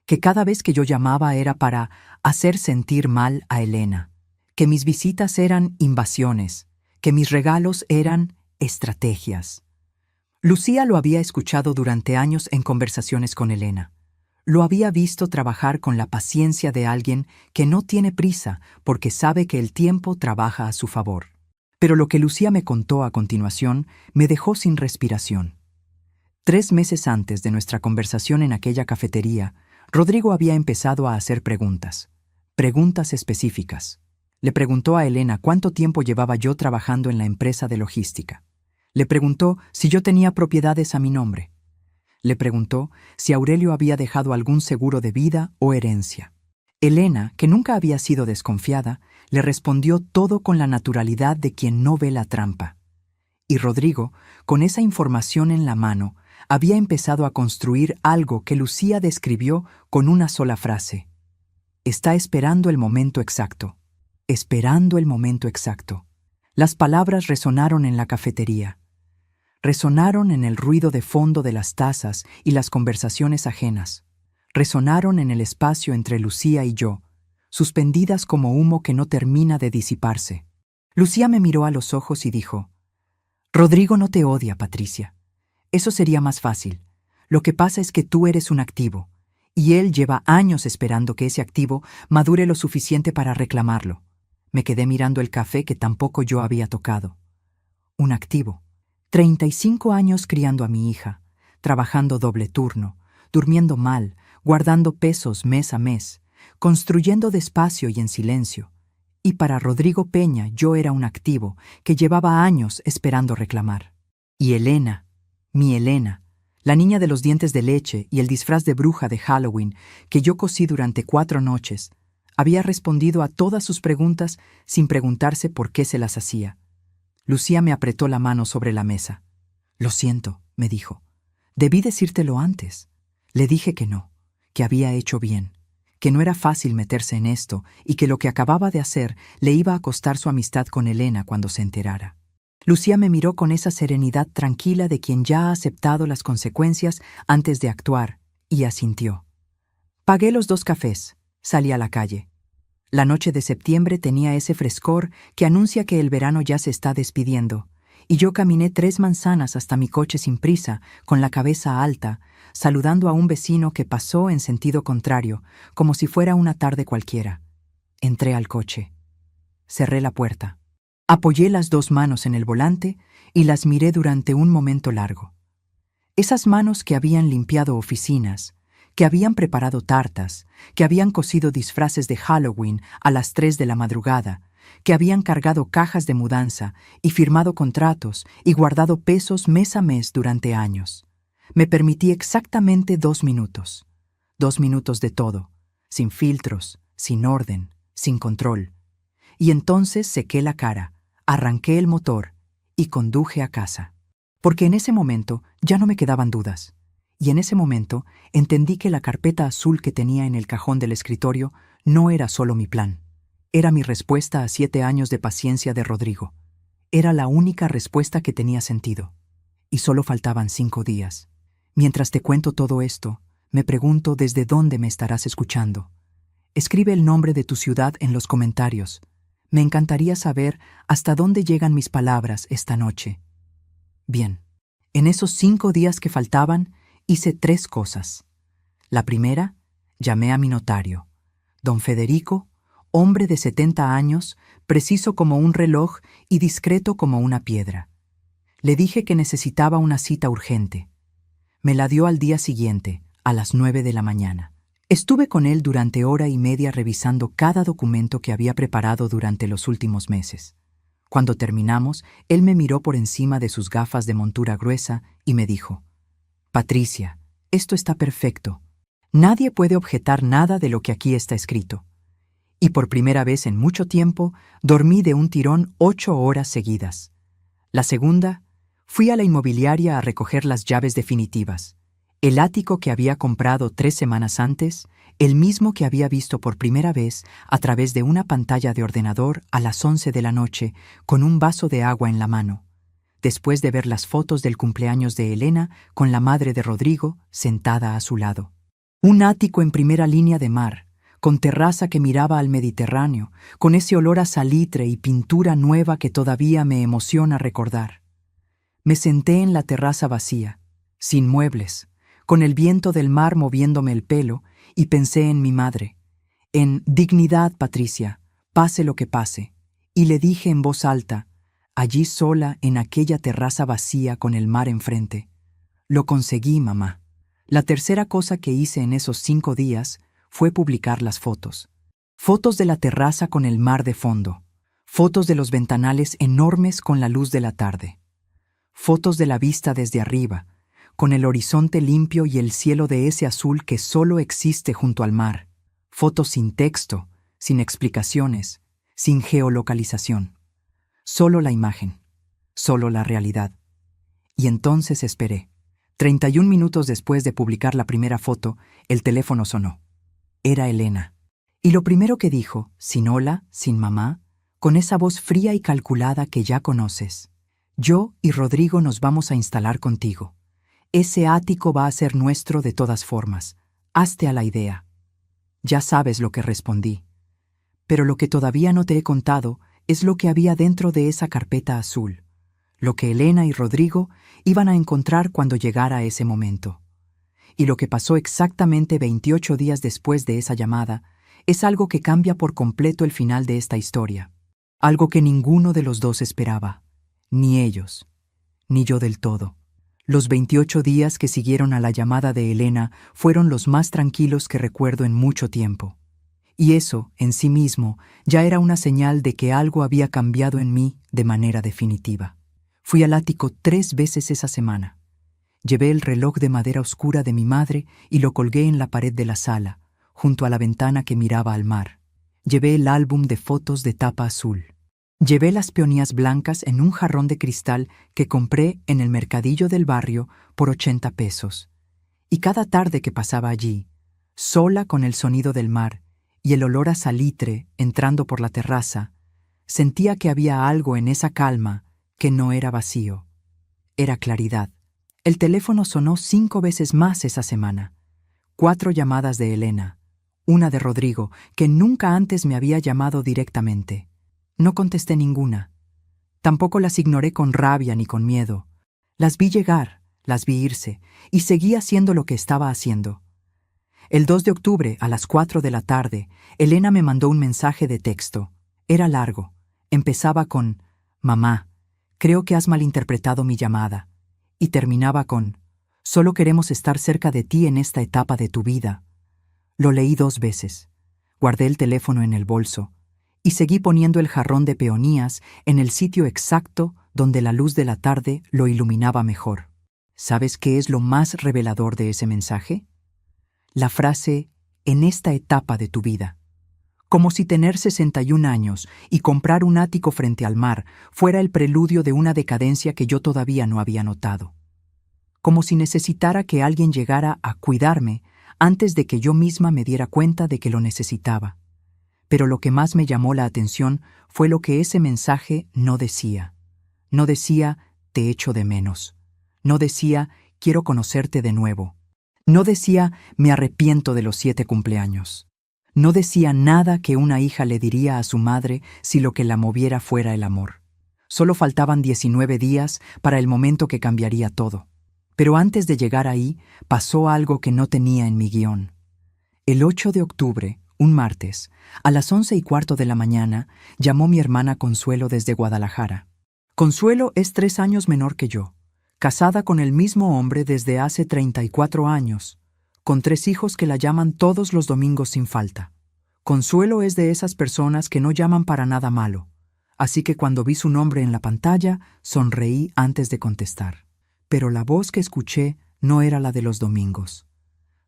que cada vez que yo llamaba era para hacer sentir mal a Elena, que mis visitas eran invasiones, que mis regalos eran estrategias. Lucía lo había escuchado durante años en conversaciones con Elena. Lo había visto trabajar con la paciencia de alguien que no tiene prisa porque sabe que el tiempo trabaja a su favor. Pero lo que Lucía me contó a continuación me dejó sin respiración. 3 meses antes de nuestra conversación en aquella cafetería, Rodrigo había empezado a hacer preguntas específicas. Le preguntó a Elena cuánto tiempo llevaba yo trabajando en la empresa de logística. Le preguntó si yo tenía propiedades a mi nombre. Le preguntó si Aurelio había dejado algún seguro de vida o herencia. Elena, que nunca había sido desconfiada, le respondió todo con la naturalidad de quien no ve la trampa. Y Rodrigo, con esa información en la mano, había empezado a construir algo que Lucía describió con una sola frase. Está esperando el momento exacto. Esperando el momento exacto. Las palabras resonaron en la cafetería. Resonaron en el ruido de fondo de las tazas y las conversaciones ajenas. Resonaron en el espacio entre Lucía y yo, suspendidas como humo que no termina de disiparse. Lucía me miró a los ojos y dijo: «Rodrigo no te odia, Patricia. Eso sería más fácil. Lo que pasa es que tú eres un activo, y él lleva años esperando que ese activo madure lo suficiente para reclamarlo». Me quedé mirando el café que tampoco yo había tocado. Un activo. 35 años criando a mi hija, trabajando doble turno, durmiendo mal, guardando pesos mes a mes, construyendo despacio y en silencio. Y para Rodrigo Peña yo era un activo que llevaba años esperando reclamar. Y Elena, mi Elena, la niña de los dientes de leche y el disfraz de bruja de Halloween que yo cosí durante 4 noches, había respondido a todas sus preguntas sin preguntarse por qué se las hacía. Lucía me apretó la mano sobre la mesa. «Lo siento», me dijo. «Debí decírtelo antes». Le dije que no, que había hecho bien, que no era fácil meterse en esto y que lo que acababa de hacer le iba a costar su amistad con Elena cuando se enterara. Lucía me miró con esa serenidad tranquila de quien ya ha aceptado las consecuencias antes de actuar y asintió. Pagué los 2 cafés, salí a la calle. La noche de septiembre tenía ese frescor que anuncia que el verano ya se está despidiendo, y yo caminé 3 manzanas hasta mi coche sin prisa, con la cabeza alta, saludando a un vecino que pasó en sentido contrario, como si fuera una tarde cualquiera. Entré al coche. Cerré la puerta. Apoyé las 2 manos en el volante y las miré durante un momento largo. Esas manos que habían limpiado oficinas, que habían preparado tartas, que habían cosido disfraces de Halloween a las 3 de la madrugada, que habían cargado cajas de mudanza y firmado contratos y guardado pesos mes a mes durante años. Me permití exactamente 2 minutos. 2 minutos de todo, sin filtros, sin orden, sin control. Y entonces sequé la cara, arranqué el motor y conduje a casa. Porque en ese momento ya no me quedaban dudas. Y en ese momento entendí que la carpeta azul que tenía en el cajón del escritorio no era solo mi plan. Era mi respuesta a 7 años de paciencia de Rodrigo. Era la única respuesta que tenía sentido. Y solo faltaban 5 días. Mientras te cuento todo esto, me pregunto desde dónde me estarás escuchando. Escribe el nombre de tu ciudad en los comentarios. Me encantaría saber hasta dónde llegan mis palabras esta noche. Bien, en esos 5 días que faltaban, hice 3 cosas. La primera, llamé a mi notario, don Federico, hombre de 70 años, preciso como un reloj y discreto como una piedra. Le dije que necesitaba una cita urgente. Me la dio al día siguiente, a las 9 de la mañana. Estuve con él durante 1 hora y media revisando cada documento que había preparado durante los últimos meses. Cuando terminamos, él me miró por encima de sus gafas de montura gruesa y me dijo: «Patricia, esto está perfecto. Nadie puede objetar nada de lo que aquí está escrito». Y por primera vez en mucho tiempo, dormí de un tirón 8 horas seguidas. La segunda Fui a la inmobiliaria a recoger las llaves definitivas. El ático que había comprado 3 semanas antes, el mismo que había visto por primera vez a través de una pantalla de ordenador a las 11 de la noche, con un vaso de agua en la mano, después de ver las fotos del cumpleaños de Elena con la madre de Rodrigo sentada a su lado. Un ático en primera línea de mar, con terraza que miraba al Mediterráneo, con ese olor a salitre y pintura nueva que todavía me emociona recordar. Me senté en la terraza vacía, sin muebles, con el viento del mar moviéndome el pelo, y pensé en mi madre, en dignidad, Patricia, pase lo que pase, y le dije en voz alta, allí sola en aquella terraza vacía con el mar enfrente: lo conseguí, mamá. La tercera cosa que hice en esos 5 días fue publicar las fotos. Fotos de la terraza con el mar de fondo, fotos de los ventanales enormes con la luz de la tarde, fotos de la vista desde arriba, con el horizonte limpio y el cielo de ese azul que solo existe junto al mar, fotos sin texto, sin explicaciones, sin geolocalización. Solo la imagen, solo la realidad. Y entonces esperé. 31 minutos después de publicar la primera foto, el teléfono sonó. Era Elena. Y lo primero que dijo, sin hola, sin mamá, con esa voz fría y calculada que ya conoces: yo y Rodrigo nos vamos a instalar contigo. Ese ático va a ser nuestro de todas formas. Hazte a la idea. Ya sabes lo que respondí. Pero lo que todavía no te he contado es lo que había dentro de esa carpeta azul, lo que Elena y Rodrigo iban a encontrar cuando llegara ese momento. Y lo que pasó exactamente 28 días después de esa llamada es algo que cambia por completo el final de esta historia. Algo que ninguno de los dos esperaba, ni ellos, ni yo del todo. Los 28 días que siguieron a la llamada de Elena fueron los más tranquilos que recuerdo en mucho tiempo. Y eso, en sí mismo, ya era una señal de que algo había cambiado en mí de manera definitiva. Fui al ático 3 veces esa semana. Llevé el reloj de madera oscura de mi madre y lo colgué en la pared de la sala, junto a la ventana que miraba al mar. Llevé el álbum de fotos de tapa azul. Llevé las peonías blancas en un jarrón de cristal que compré en el mercadillo del barrio por 80 pesos. Y cada tarde que pasaba allí, sola con el sonido del mar y el olor a salitre entrando por la terraza, sentía que había algo en esa calma que no era vacío, era claridad. El teléfono sonó 5 veces más esa semana. 4 llamadas de Elena, una de Rodrigo, que nunca antes me había llamado directamente. No contesté ninguna. Tampoco las ignoré con rabia ni con miedo. Las vi llegar, las vi irse, y seguí haciendo lo que estaba haciendo. El 2 de octubre, a las 4 de la tarde, Elena me mandó un mensaje de texto. Era largo. Empezaba con: mamá, creo que has malinterpretado mi llamada. Y terminaba con: solo queremos estar cerca de ti en esta etapa de tu vida. Lo leí 2 veces. Guardé el teléfono en el bolso y seguí poniendo el jarrón de peonías en el sitio exacto donde la luz de la tarde lo iluminaba mejor. ¿Sabes qué es lo más revelador de ese mensaje? La frase: en esta etapa de tu vida. Como si tener 61 años y comprar un ático frente al mar fuera el preludio de una decadencia que yo todavía no había notado. Como si necesitara que alguien llegara a cuidarme antes de que yo misma me diera cuenta de que lo necesitaba. Pero lo que más me llamó la atención fue lo que ese mensaje no decía. No decía: te echo de menos. No decía: quiero conocerte de nuevo. No decía: me arrepiento de los 7 cumpleaños. No decía nada que una hija le diría a su madre si lo que la moviera fuera el amor. Solo faltaban 19 días para el momento que cambiaría todo. Pero antes de llegar ahí, pasó algo que no tenía en mi guión. El 8 de octubre, un martes, a las 11:15 de la mañana, llamó mi hermana Consuelo desde Guadalajara. Consuelo es 3 años menor que yo, casada con el mismo hombre desde hace 34 años, con 3 hijos que la llaman todos los domingos sin falta. Consuelo es de esas personas que no llaman para nada malo, así que cuando vi su nombre en la pantalla, sonreí antes de contestar. Pero la voz que escuché no era la de los domingos.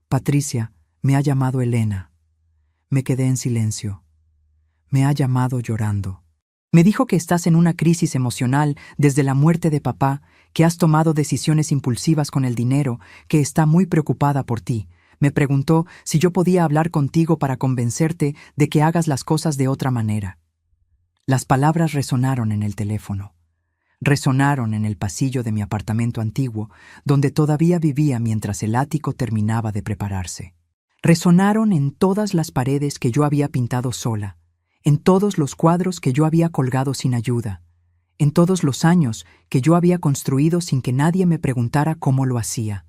Patricia, me ha llamado Elena. Me quedé en silencio. Me ha llamado llorando. Me dijo que estás en una crisis emocional desde la muerte de papá, que has tomado decisiones impulsivas con el dinero, que está muy preocupada por ti. Me preguntó si yo podía hablar contigo para convencerte de que hagas las cosas de otra manera. Las palabras resonaron en el teléfono. Resonaron en el pasillo de mi apartamento antiguo, donde todavía vivía mientras el ático terminaba de prepararse. Resonaron en todas las paredes que yo había pintado sola, en todos los cuadros que yo había colgado sin ayuda, en todos los años que yo había construido sin que nadie me preguntara cómo lo hacía.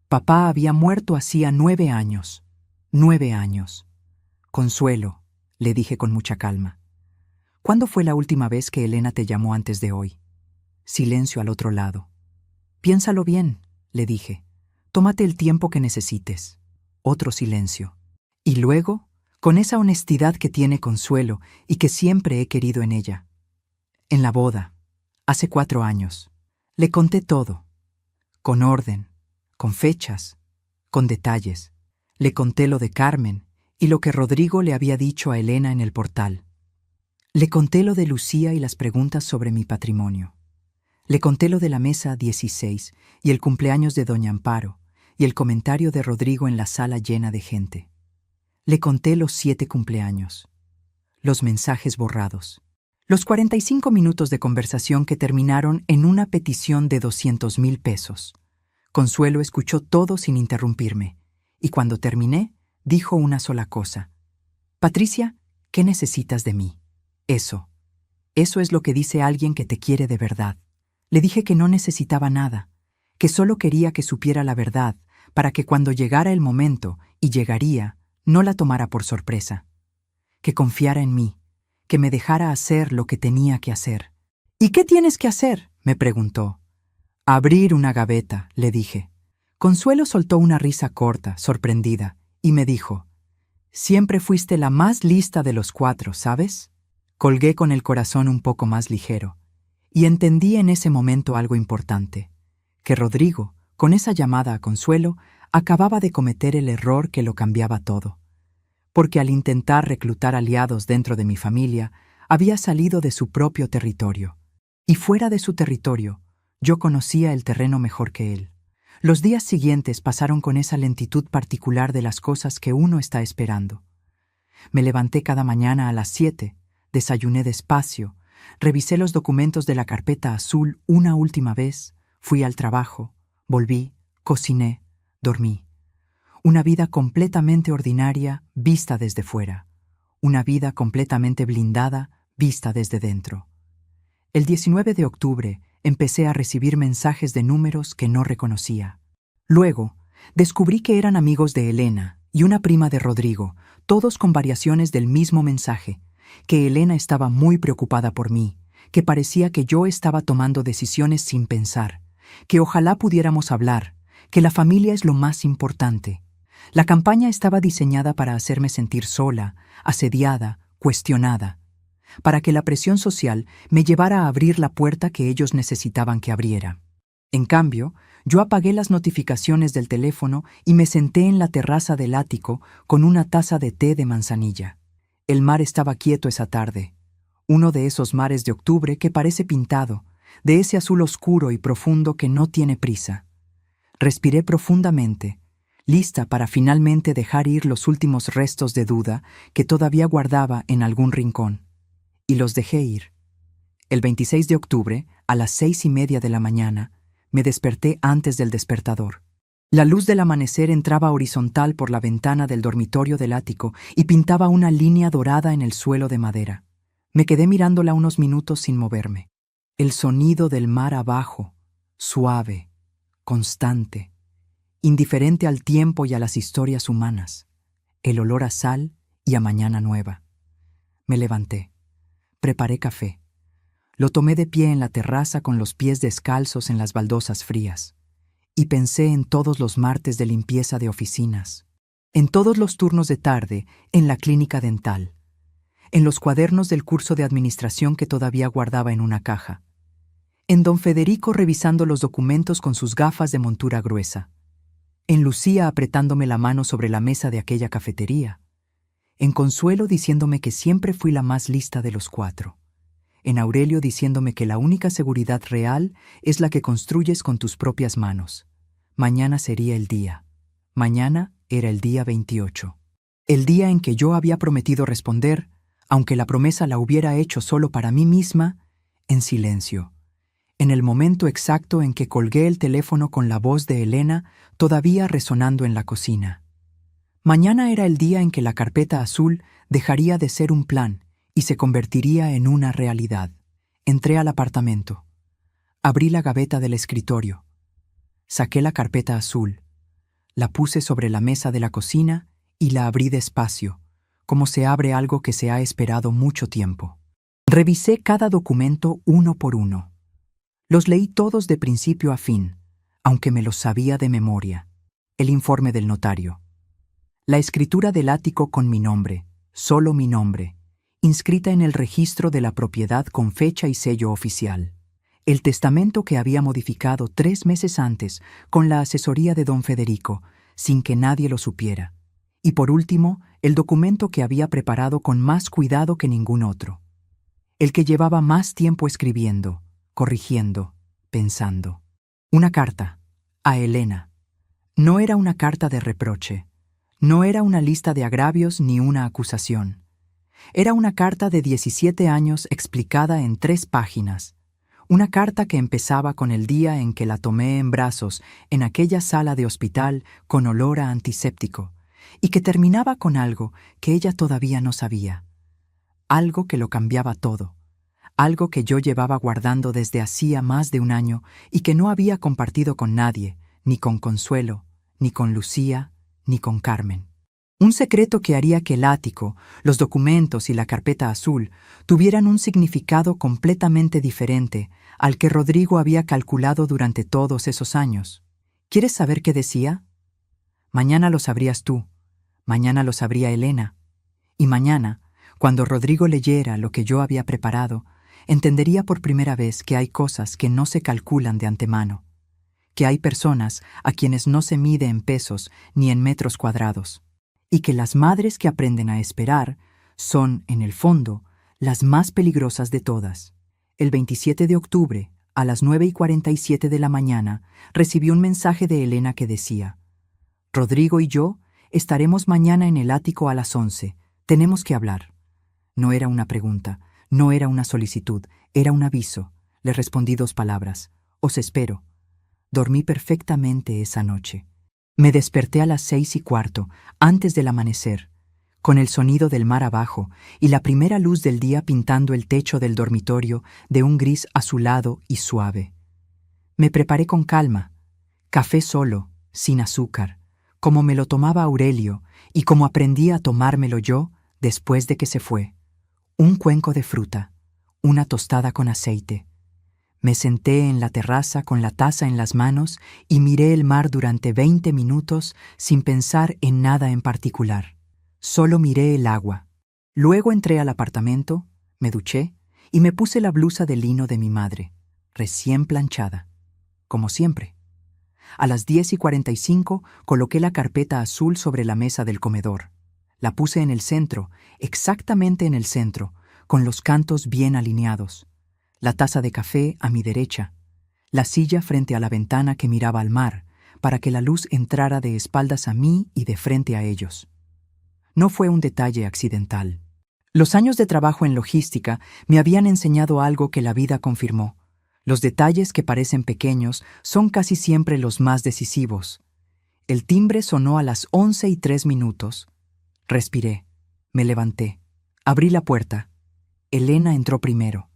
Papá había muerto hacía 9 años. 9 años. Consuelo, le dije con mucha calma. ¿Cuándo fue la última vez que Elena te llamó antes de hoy? Silencio al otro lado. Piénsalo bien, le dije. Tómate el tiempo que necesites. Otro silencio. Y luego, con esa honestidad que tiene Consuelo y que siempre he querido en ella. En la boda, hace 4 años, le conté todo. Con orden, con fechas, con detalles. Le conté lo de Carmen y lo que Rodrigo le había dicho a Elena en el portal. Le conté lo de Lucía y las preguntas sobre mi patrimonio. Le conté lo de la mesa 16 y el cumpleaños de Doña Amparo y el comentario de Rodrigo en la sala llena de gente. Le conté los 7 cumpleaños, los mensajes borrados, los 45 minutos de conversación que terminaron en una petición de 200,000 pesos. Consuelo escuchó todo sin interrumpirme, y cuando terminé, dijo una sola cosa. Patricia, ¿qué necesitas de mí? Eso es lo que dice alguien que te quiere de verdad. Le dije que no necesitaba nada, que solo quería que supiera la verdad, para que cuando llegara el momento, y llegaría, no la tomara por sorpresa. Que confiara en mí, que me dejara hacer lo que tenía que hacer. ¿Y qué tienes que hacer?, me preguntó. Abrir una gaveta, le dije. Consuelo soltó una risa corta, sorprendida, y me dijo, siempre fuiste la más lista de los 4, ¿sabes? Colgué con el corazón un poco más ligero, y entendí en ese momento algo importante, que Rodrigo, con esa llamada a Consuelo, acababa de cometer el error que lo cambiaba todo. Porque al intentar reclutar aliados dentro de mi familia, había salido de su propio territorio. Y fuera de su territorio, yo conocía el terreno mejor que él. Los días siguientes pasaron con esa lentitud particular de las cosas que uno está esperando. Me levanté cada mañana a las 7, desayuné despacio, revisé los documentos de la carpeta azul una última vez, fui al trabajo, volví, cociné, dormí. Una vida completamente ordinaria vista desde fuera. Una vida completamente blindada vista desde dentro. El 19 de octubre empecé a recibir mensajes de números que no reconocía. Luego, descubrí que eran amigos de Elena y una prima de Rodrigo, todos con variaciones del mismo mensaje, que Elena estaba muy preocupada por mí, que parecía que yo estaba tomando decisiones sin pensar, que ojalá pudiéramos hablar, que la familia es lo más importante. La campaña estaba diseñada para hacerme sentir sola, asediada, cuestionada, para que la presión social me llevara a abrir la puerta que ellos necesitaban que abriera. En cambio, yo apagué las notificaciones del teléfono y me senté en la terraza del ático con una taza de té de manzanilla. El mar estaba quieto esa tarde, uno de esos mares de octubre que parece pintado, de ese azul oscuro y profundo que no tiene prisa. Respiré profundamente, lista para finalmente dejar ir los últimos restos de duda que todavía guardaba en algún rincón. Y los dejé ir. El 26 de octubre, a las 6:30 de la mañana, me desperté antes del despertador. La luz del amanecer entraba horizontal por la ventana del dormitorio del ático y pintaba una línea dorada en el suelo de madera. Me quedé mirándola unos minutos sin moverme. El sonido del mar abajo, suave, constante, indiferente al tiempo y a las historias humanas. El olor a sal y a mañana nueva. Me levanté. Preparé café. Lo tomé de pie en la terraza con los pies descalzos en las baldosas frías. Y pensé en todos los martes de limpieza de oficinas, en todos los turnos de tarde en la clínica dental, en los cuadernos del curso de administración que todavía guardaba en una caja, en don Federico revisando los documentos con sus gafas de montura gruesa, en Lucía apretándome la mano sobre la mesa de aquella cafetería, en Consuelo diciéndome que siempre fui la más lista de los 4, en Aurelio diciéndome que la única seguridad real es la que construyes con tus propias manos. Mañana sería el día. Mañana era el día 28. El día en que yo había prometido responder, aunque la promesa la hubiera hecho solo para mí misma, en silencio. En el momento exacto en que colgué el teléfono con la voz de Elena todavía resonando en la cocina. Mañana era el día en que la carpeta azul dejaría de ser un plan y se convertiría en una realidad. Entré al apartamento. Abrí la gaveta del escritorio. Saqué la carpeta azul. La puse sobre la mesa de la cocina y la abrí despacio, como se abre algo que se ha esperado mucho tiempo. Revisé cada documento uno por uno. Los leí todos de principio a fin, aunque me los sabía de memoria. El informe del notario. La escritura del ático con mi nombre, solo mi nombre, inscrita en el registro de la propiedad con fecha y sello oficial. El testamento que había modificado 3 meses antes con la asesoría de don Federico, sin que nadie lo supiera. Y por último, el documento que había preparado con más cuidado que ningún otro. El que llevaba más tiempo escribiendo, corrigiendo, pensando. Una carta, a Elena. No era una carta de reproche. No era una lista de agravios ni una acusación. Era una carta de 17 años explicada en 3 páginas. Una carta que empezaba con el día en que la tomé en brazos en aquella sala de hospital con olor a antiséptico, y que terminaba con algo que ella todavía no sabía. Algo que lo cambiaba todo. Algo que yo llevaba guardando desde hacía más de un año y que no había compartido con nadie, ni con Consuelo, ni con Lucía, ni con Carmen. Un secreto que haría que el ático, los documentos y la carpeta azul tuvieran un significado completamente diferente al que Rodrigo había calculado durante todos esos años. ¿Quieres saber qué decía? Mañana lo sabrías tú, mañana lo sabría Elena, y mañana, cuando Rodrigo leyera lo que yo había preparado, entendería por primera vez que hay cosas que no se calculan de antemano, que hay personas a quienes no se mide en pesos ni en metros cuadrados, y que las madres que aprenden a esperar son, en el fondo, las más peligrosas de todas. El 27 de octubre, a las 9:47 de la mañana, recibí un mensaje de Elena que decía: «Rodrigo y yo estaremos mañana en el ático a las 11. Tenemos que hablar». No era una pregunta, no era una solicitud, era un aviso. Le respondí 2 palabras: «Os espero». Dormí perfectamente esa noche. Me desperté a las 6:15, antes del amanecer, con el sonido del mar abajo y la primera luz del día pintando el techo del dormitorio de un gris azulado y suave. Me preparé con calma, café solo, sin azúcar, como me lo tomaba Aurelio y como aprendí a tomármelo yo después de que se fue. Un cuenco de fruta, una tostada con aceite. Me senté en la terraza con la taza en las manos y miré el mar durante 20 minutos sin pensar en nada en particular. Solo miré el agua. Luego entré al apartamento, me duché y me puse la blusa de lino de mi madre, recién planchada, como siempre. A las 10:45 coloqué la carpeta azul sobre la mesa del comedor. La puse en el centro, exactamente en el centro, con los cantos bien alineados. La taza de café a mi derecha, la silla frente a la ventana que miraba al mar, para que la luz entrara de espaldas a mí y de frente a ellos. No fue un detalle accidental. Los años de trabajo en logística me habían enseñado algo que la vida confirmó. Los detalles que parecen pequeños son casi siempre los más decisivos. El timbre sonó a las 11:03. Respiré, me levanté, abrí la puerta. Elena entró primero.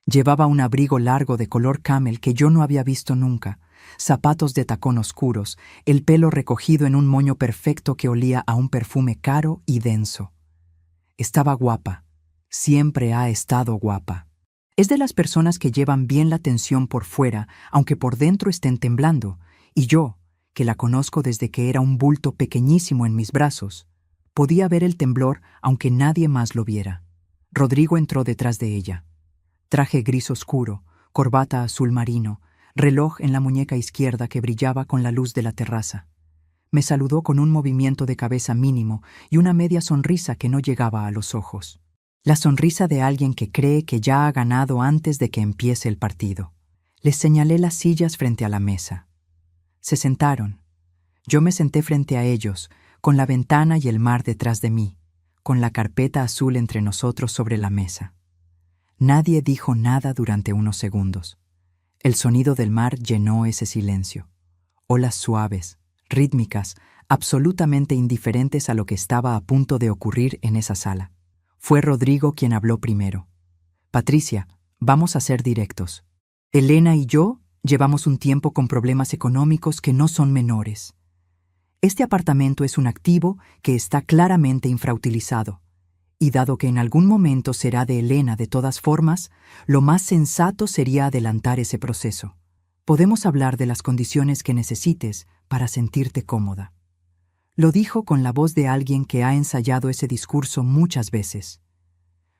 Llevaba un abrigo largo de color camel que yo no había visto nunca, zapatos de tacón oscuros, el pelo recogido en un moño perfecto que olía a un perfume caro y denso. Estaba guapa. Siempre ha estado guapa. Es de las personas que llevan bien la tensión por fuera, aunque por dentro estén temblando, y yo, que la conozco desde que era un bulto pequeñísimo en mis brazos, podía ver el temblor aunque nadie más lo viera. Rodrigo entró detrás de ella. Traje gris oscuro, corbata azul marino, reloj en la muñeca izquierda que brillaba con la luz de la terraza. Me saludó con un movimiento de cabeza mínimo y una media sonrisa que no llegaba a los ojos. La sonrisa de alguien que cree que ya ha ganado antes de que empiece el partido. Les señalé las sillas frente a la mesa. Se sentaron. Yo me senté frente a ellos, con la ventana y el mar detrás de mí, con la carpeta azul entre nosotros sobre la mesa. Nadie dijo nada durante unos segundos. El sonido del mar llenó ese silencio. Olas suaves, rítmicas, absolutamente indiferentes a lo que estaba a punto de ocurrir en esa sala. Fue Rodrigo quien habló primero. Patricia, vamos a ser directos. Elena y yo llevamos un tiempo con problemas económicos que no son menores. Este apartamento es un activo que está claramente infrautilizado. Y dado que en algún momento será de Elena de todas formas, lo más sensato sería adelantar ese proceso. Podemos hablar de las condiciones que necesites para sentirte cómoda. Lo dijo con la voz de alguien que ha ensayado ese discurso muchas veces,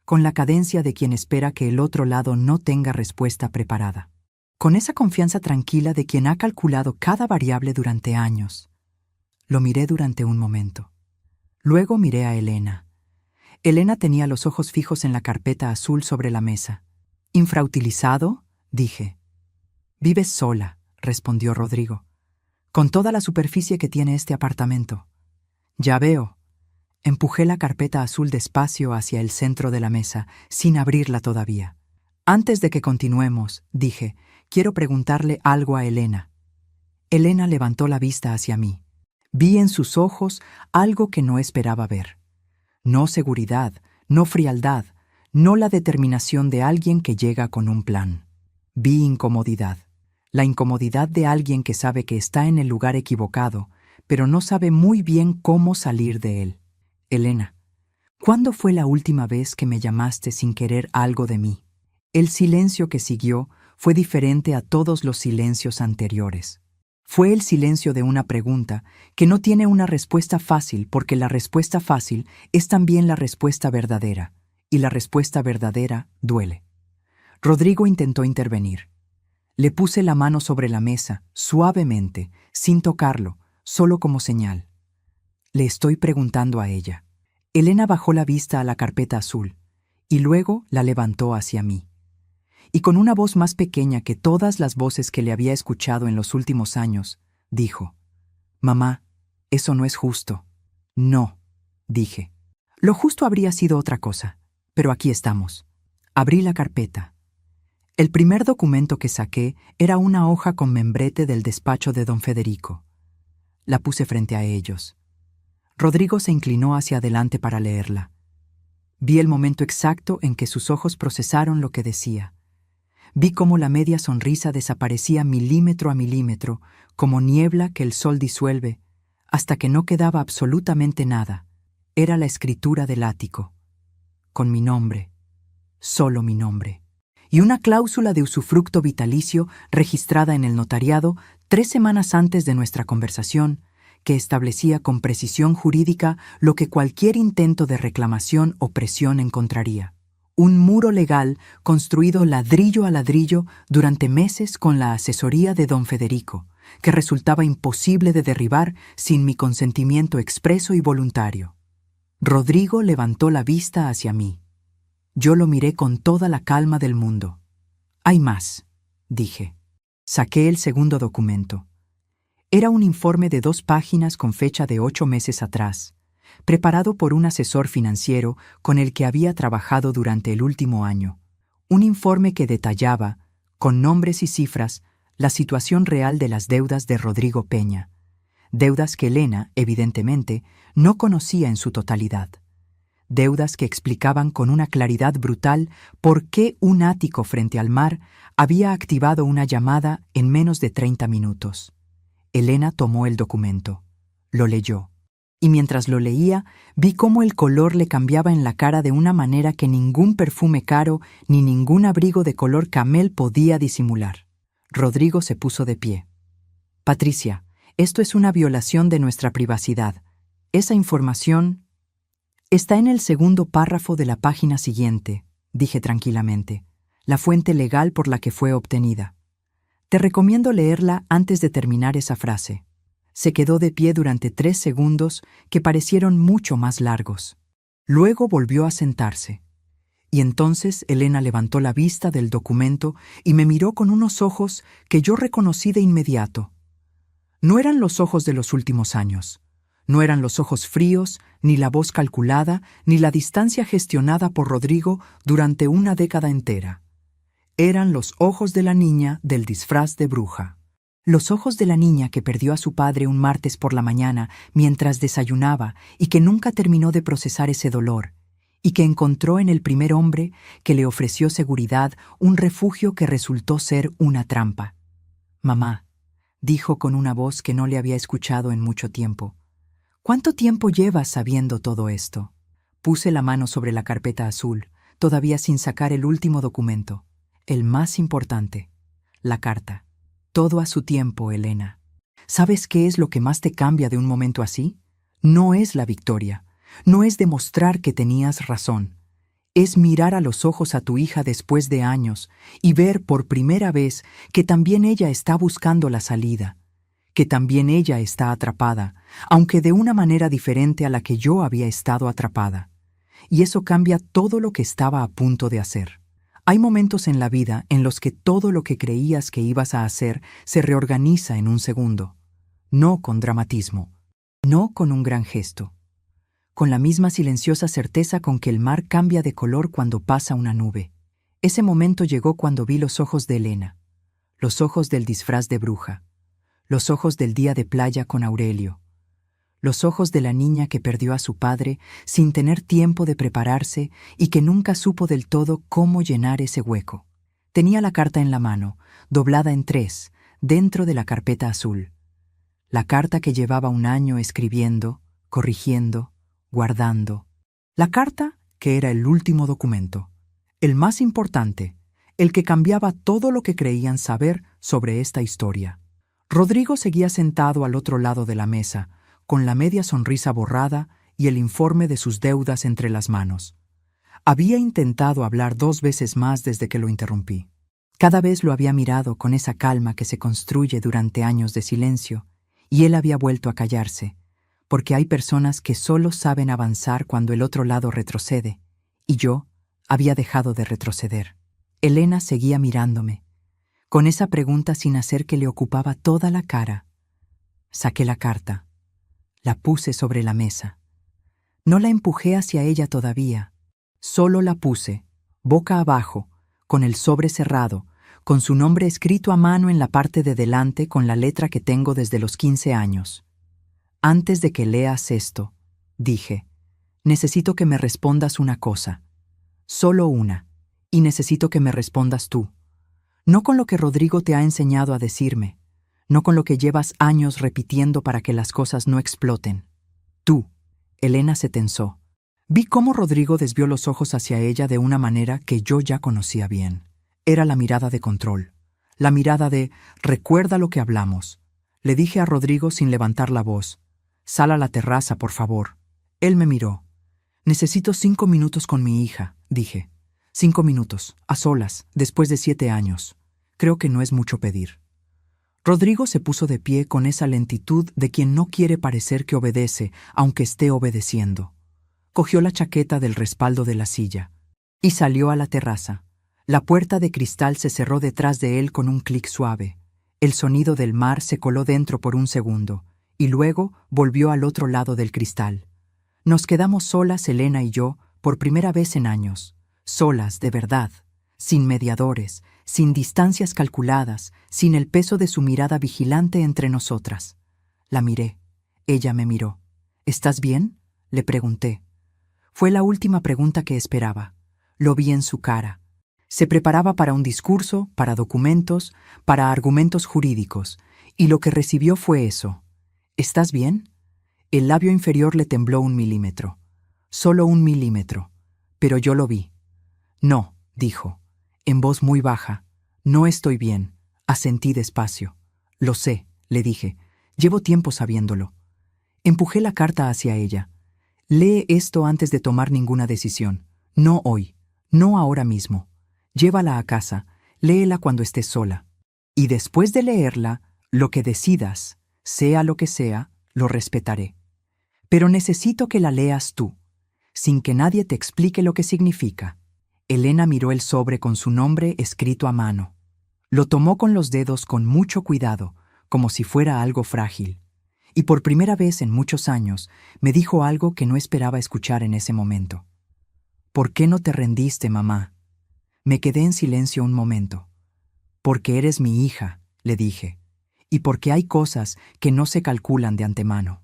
con la cadencia de quien espera que el otro lado no tenga respuesta preparada, con esa confianza tranquila de quien ha calculado cada variable durante años. Lo miré durante un momento. Luego miré a Elena. Elena tenía los ojos fijos en la carpeta azul sobre la mesa. ¿Infrautilizado?, dije. «Vives sola», respondió Rodrigo, «con toda la superficie que tiene este apartamento». «Ya veo». Empujé la carpeta azul despacio hacia el centro de la mesa, sin abrirla todavía. «Antes de que continuemos», dije, «quiero preguntarle algo a Elena». Elena levantó la vista hacia mí. Vi en sus ojos algo que no esperaba ver. No seguridad, no frialdad, no la determinación de alguien que llega con un plan. Vi incomodidad. La incomodidad de alguien que sabe que está en el lugar equivocado, pero no sabe muy bien cómo salir de él. Elena, ¿cuándo fue la última vez que me llamaste sin querer algo de mí? El silencio que siguió fue diferente a todos los silencios anteriores. Fue el silencio de una pregunta que no tiene una respuesta fácil, porque la respuesta fácil es también la respuesta verdadera, y la respuesta verdadera duele. Rodrigo intentó intervenir. Le puse la mano sobre la mesa, suavemente, sin tocarlo, solo como señal. Le estoy preguntando a ella. Elena bajó la vista a la carpeta azul, y luego la levantó hacia mí. Y con una voz más pequeña que todas las voces que le había escuchado en los últimos años, dijo: «Mamá, eso no es justo». «No», dije. «Lo justo habría sido otra cosa, pero aquí estamos». Abrí la carpeta. El primer documento que saqué era una hoja con membrete del despacho de don Federico. La puse frente a ellos. Rodrigo se inclinó hacia adelante para leerla. Vi el momento exacto en que sus ojos procesaron lo que decía. Vi cómo la media sonrisa desaparecía milímetro a milímetro, como niebla que el sol disuelve, hasta que no quedaba absolutamente nada. Era la escritura del ático. Con mi nombre, solo mi nombre. Y una cláusula de usufructo vitalicio registrada en el notariado 3 semanas antes de nuestra conversación, que establecía con precisión jurídica lo que cualquier intento de reclamación o presión encontraría. Un muro legal construido ladrillo a ladrillo durante meses con la asesoría de don Federico, que resultaba imposible de derribar sin mi consentimiento expreso y voluntario. Rodrigo levantó la vista hacia mí. Yo lo miré con toda la calma del mundo. «Hay más», dije. Saqué el segundo documento. Era un informe de 2 páginas con fecha de 8 meses atrás, preparado por un asesor financiero con el que había trabajado durante el último año. Un informe que detallaba, con nombres y cifras, la situación real de las deudas de Rodrigo Peña. Deudas que Elena, evidentemente, no conocía en su totalidad. Deudas que explicaban con una claridad brutal por qué un ático frente al mar había activado una llamada en menos de 30 minutos. Elena tomó el documento. Lo leyó. Y mientras lo leía, vi cómo el color le cambiaba en la cara de una manera que ningún perfume caro ni ningún abrigo de color camel podía disimular. Rodrigo se puso de pie. «Patricia, esto es una violación de nuestra privacidad. Esa información está en el segundo párrafo de la página siguiente», dije tranquilamente, «la fuente legal por la que fue obtenida. Te recomiendo leerla antes de terminar esa frase». Se quedó de pie durante 3 segundos que parecieron mucho más largos. Luego volvió a sentarse. Y entonces Elena levantó la vista del documento y me miró con unos ojos que yo reconocí de inmediato. No eran los ojos de los últimos años. No eran los ojos fríos, ni la voz calculada, ni la distancia gestionada por Rodrigo durante una década entera. Eran los ojos de la niña del disfraz de bruja. Los ojos de la niña que perdió a su padre un martes por la mañana mientras desayunaba y que nunca terminó de procesar ese dolor, y que encontró en el primer hombre que le ofreció seguridad un refugio que resultó ser una trampa. «Mamá», dijo con una voz que no le había escuchado en mucho tiempo, «¿cuánto tiempo llevas sabiendo todo esto?» Puse la mano sobre la carpeta azul, todavía sin sacar el último documento, el más importante, la carta. Todo a su tiempo, Elena. ¿Sabes qué es lo que más te cambia de un momento así? No es la victoria, no es demostrar que tenías razón. Es mirar a los ojos a tu hija después de años y ver por primera vez que también ella está buscando la salida, que también ella está atrapada, aunque de una manera diferente a la que yo había estado atrapada. Y eso cambia todo lo que estaba a punto de hacer. Hay momentos en la vida en los que todo lo que creías que ibas a hacer se reorganiza en un segundo. No con dramatismo, no con un gran gesto. Con la misma silenciosa certeza con que el mar cambia de color cuando pasa una nube. Ese momento llegó cuando vi los ojos de Elena, los ojos del disfraz de bruja, los ojos del día de playa con Aurelio, los ojos de la niña que perdió a su padre sin tener tiempo de prepararse y que nunca supo del todo cómo llenar ese hueco. Tenía la carta en la mano, doblada en 3, dentro de la carpeta azul. La carta que llevaba un año escribiendo, corrigiendo, guardando. La carta que era el último documento, el más importante, el que cambiaba todo lo que creían saber sobre esta historia. Rodrigo seguía sentado al otro lado de la mesa, con la media sonrisa borrada y el informe de sus deudas entre las manos. Había intentado hablar 2 veces más desde que lo interrumpí. Cada vez lo había mirado con esa calma que se construye durante años de silencio, y él había vuelto a callarse, porque hay personas que solo saben avanzar cuando el otro lado retrocede, y yo había dejado de retroceder. Elena seguía mirándome, con esa pregunta sin hacer que le ocupaba toda la cara. Saqué la carta. La puse sobre la mesa. No la empujé hacia ella todavía. Solo la puse, boca abajo, con el sobre cerrado, con su nombre escrito a mano en la parte de delante con la letra que tengo desde los 15 años. Antes de que leas esto, dije, necesito que me respondas una cosa. Solo una. Y necesito que me respondas tú. No con lo que Rodrigo te ha enseñado a decirme, no con lo que llevas años repitiendo para que las cosas no exploten. Tú. Elena se tensó. Vi cómo Rodrigo desvió los ojos hacia ella de una manera que yo ya conocía bien. Era la mirada de control. La mirada de, recuerda lo que hablamos. Le dije a Rodrigo sin levantar la voz, sal a la terraza, por favor. Él me miró. Necesito 5 minutos con mi hija, dije. 5 minutos, a solas, después de 7 años. Creo que no es mucho pedir. Rodrigo se puso de pie con esa lentitud de quien no quiere parecer que obedece, aunque esté obedeciendo. Cogió la chaqueta del respaldo de la silla y salió a la terraza. La puerta de cristal se cerró detrás de él con un clic suave. El sonido del mar se coló dentro por un segundo y luego volvió al otro lado del cristal. Nos quedamos solas, Elena y yo, por primera vez en años. Solas, de verdad, sin mediadores, sin distancias calculadas, sin el peso de su mirada vigilante entre nosotras. La miré. Ella me miró. ¿Estás bien?, le pregunté. Fue la última pregunta que esperaba. Lo vi en su cara. Se preparaba para un discurso, para documentos, para argumentos jurídicos, y lo que recibió fue eso. ¿Estás bien? El labio inferior le tembló 1 milímetro. Solo 1 milímetro. Pero yo lo vi. No, dijo, en voz muy baja. No estoy bien. Asentí despacio. Lo sé, le dije. Llevo tiempo sabiéndolo. Empujé la carta hacia ella. Lee esto antes de tomar ninguna decisión. No hoy. No ahora mismo. Llévala a casa. Léela cuando estés sola. Y después de leerla, lo que decidas, sea lo que sea, lo respetaré. Pero necesito que la leas tú, sin que nadie te explique lo que significa. Elena miró el sobre con su nombre escrito a mano. Lo tomó con los dedos con mucho cuidado, como si fuera algo frágil. Y por primera vez en muchos años me dijo algo que no esperaba escuchar en ese momento. ¿Por qué no te rendiste, mamá? Me quedé en silencio un momento. Porque eres mi hija, le dije, y porque hay cosas que no se calculan de antemano.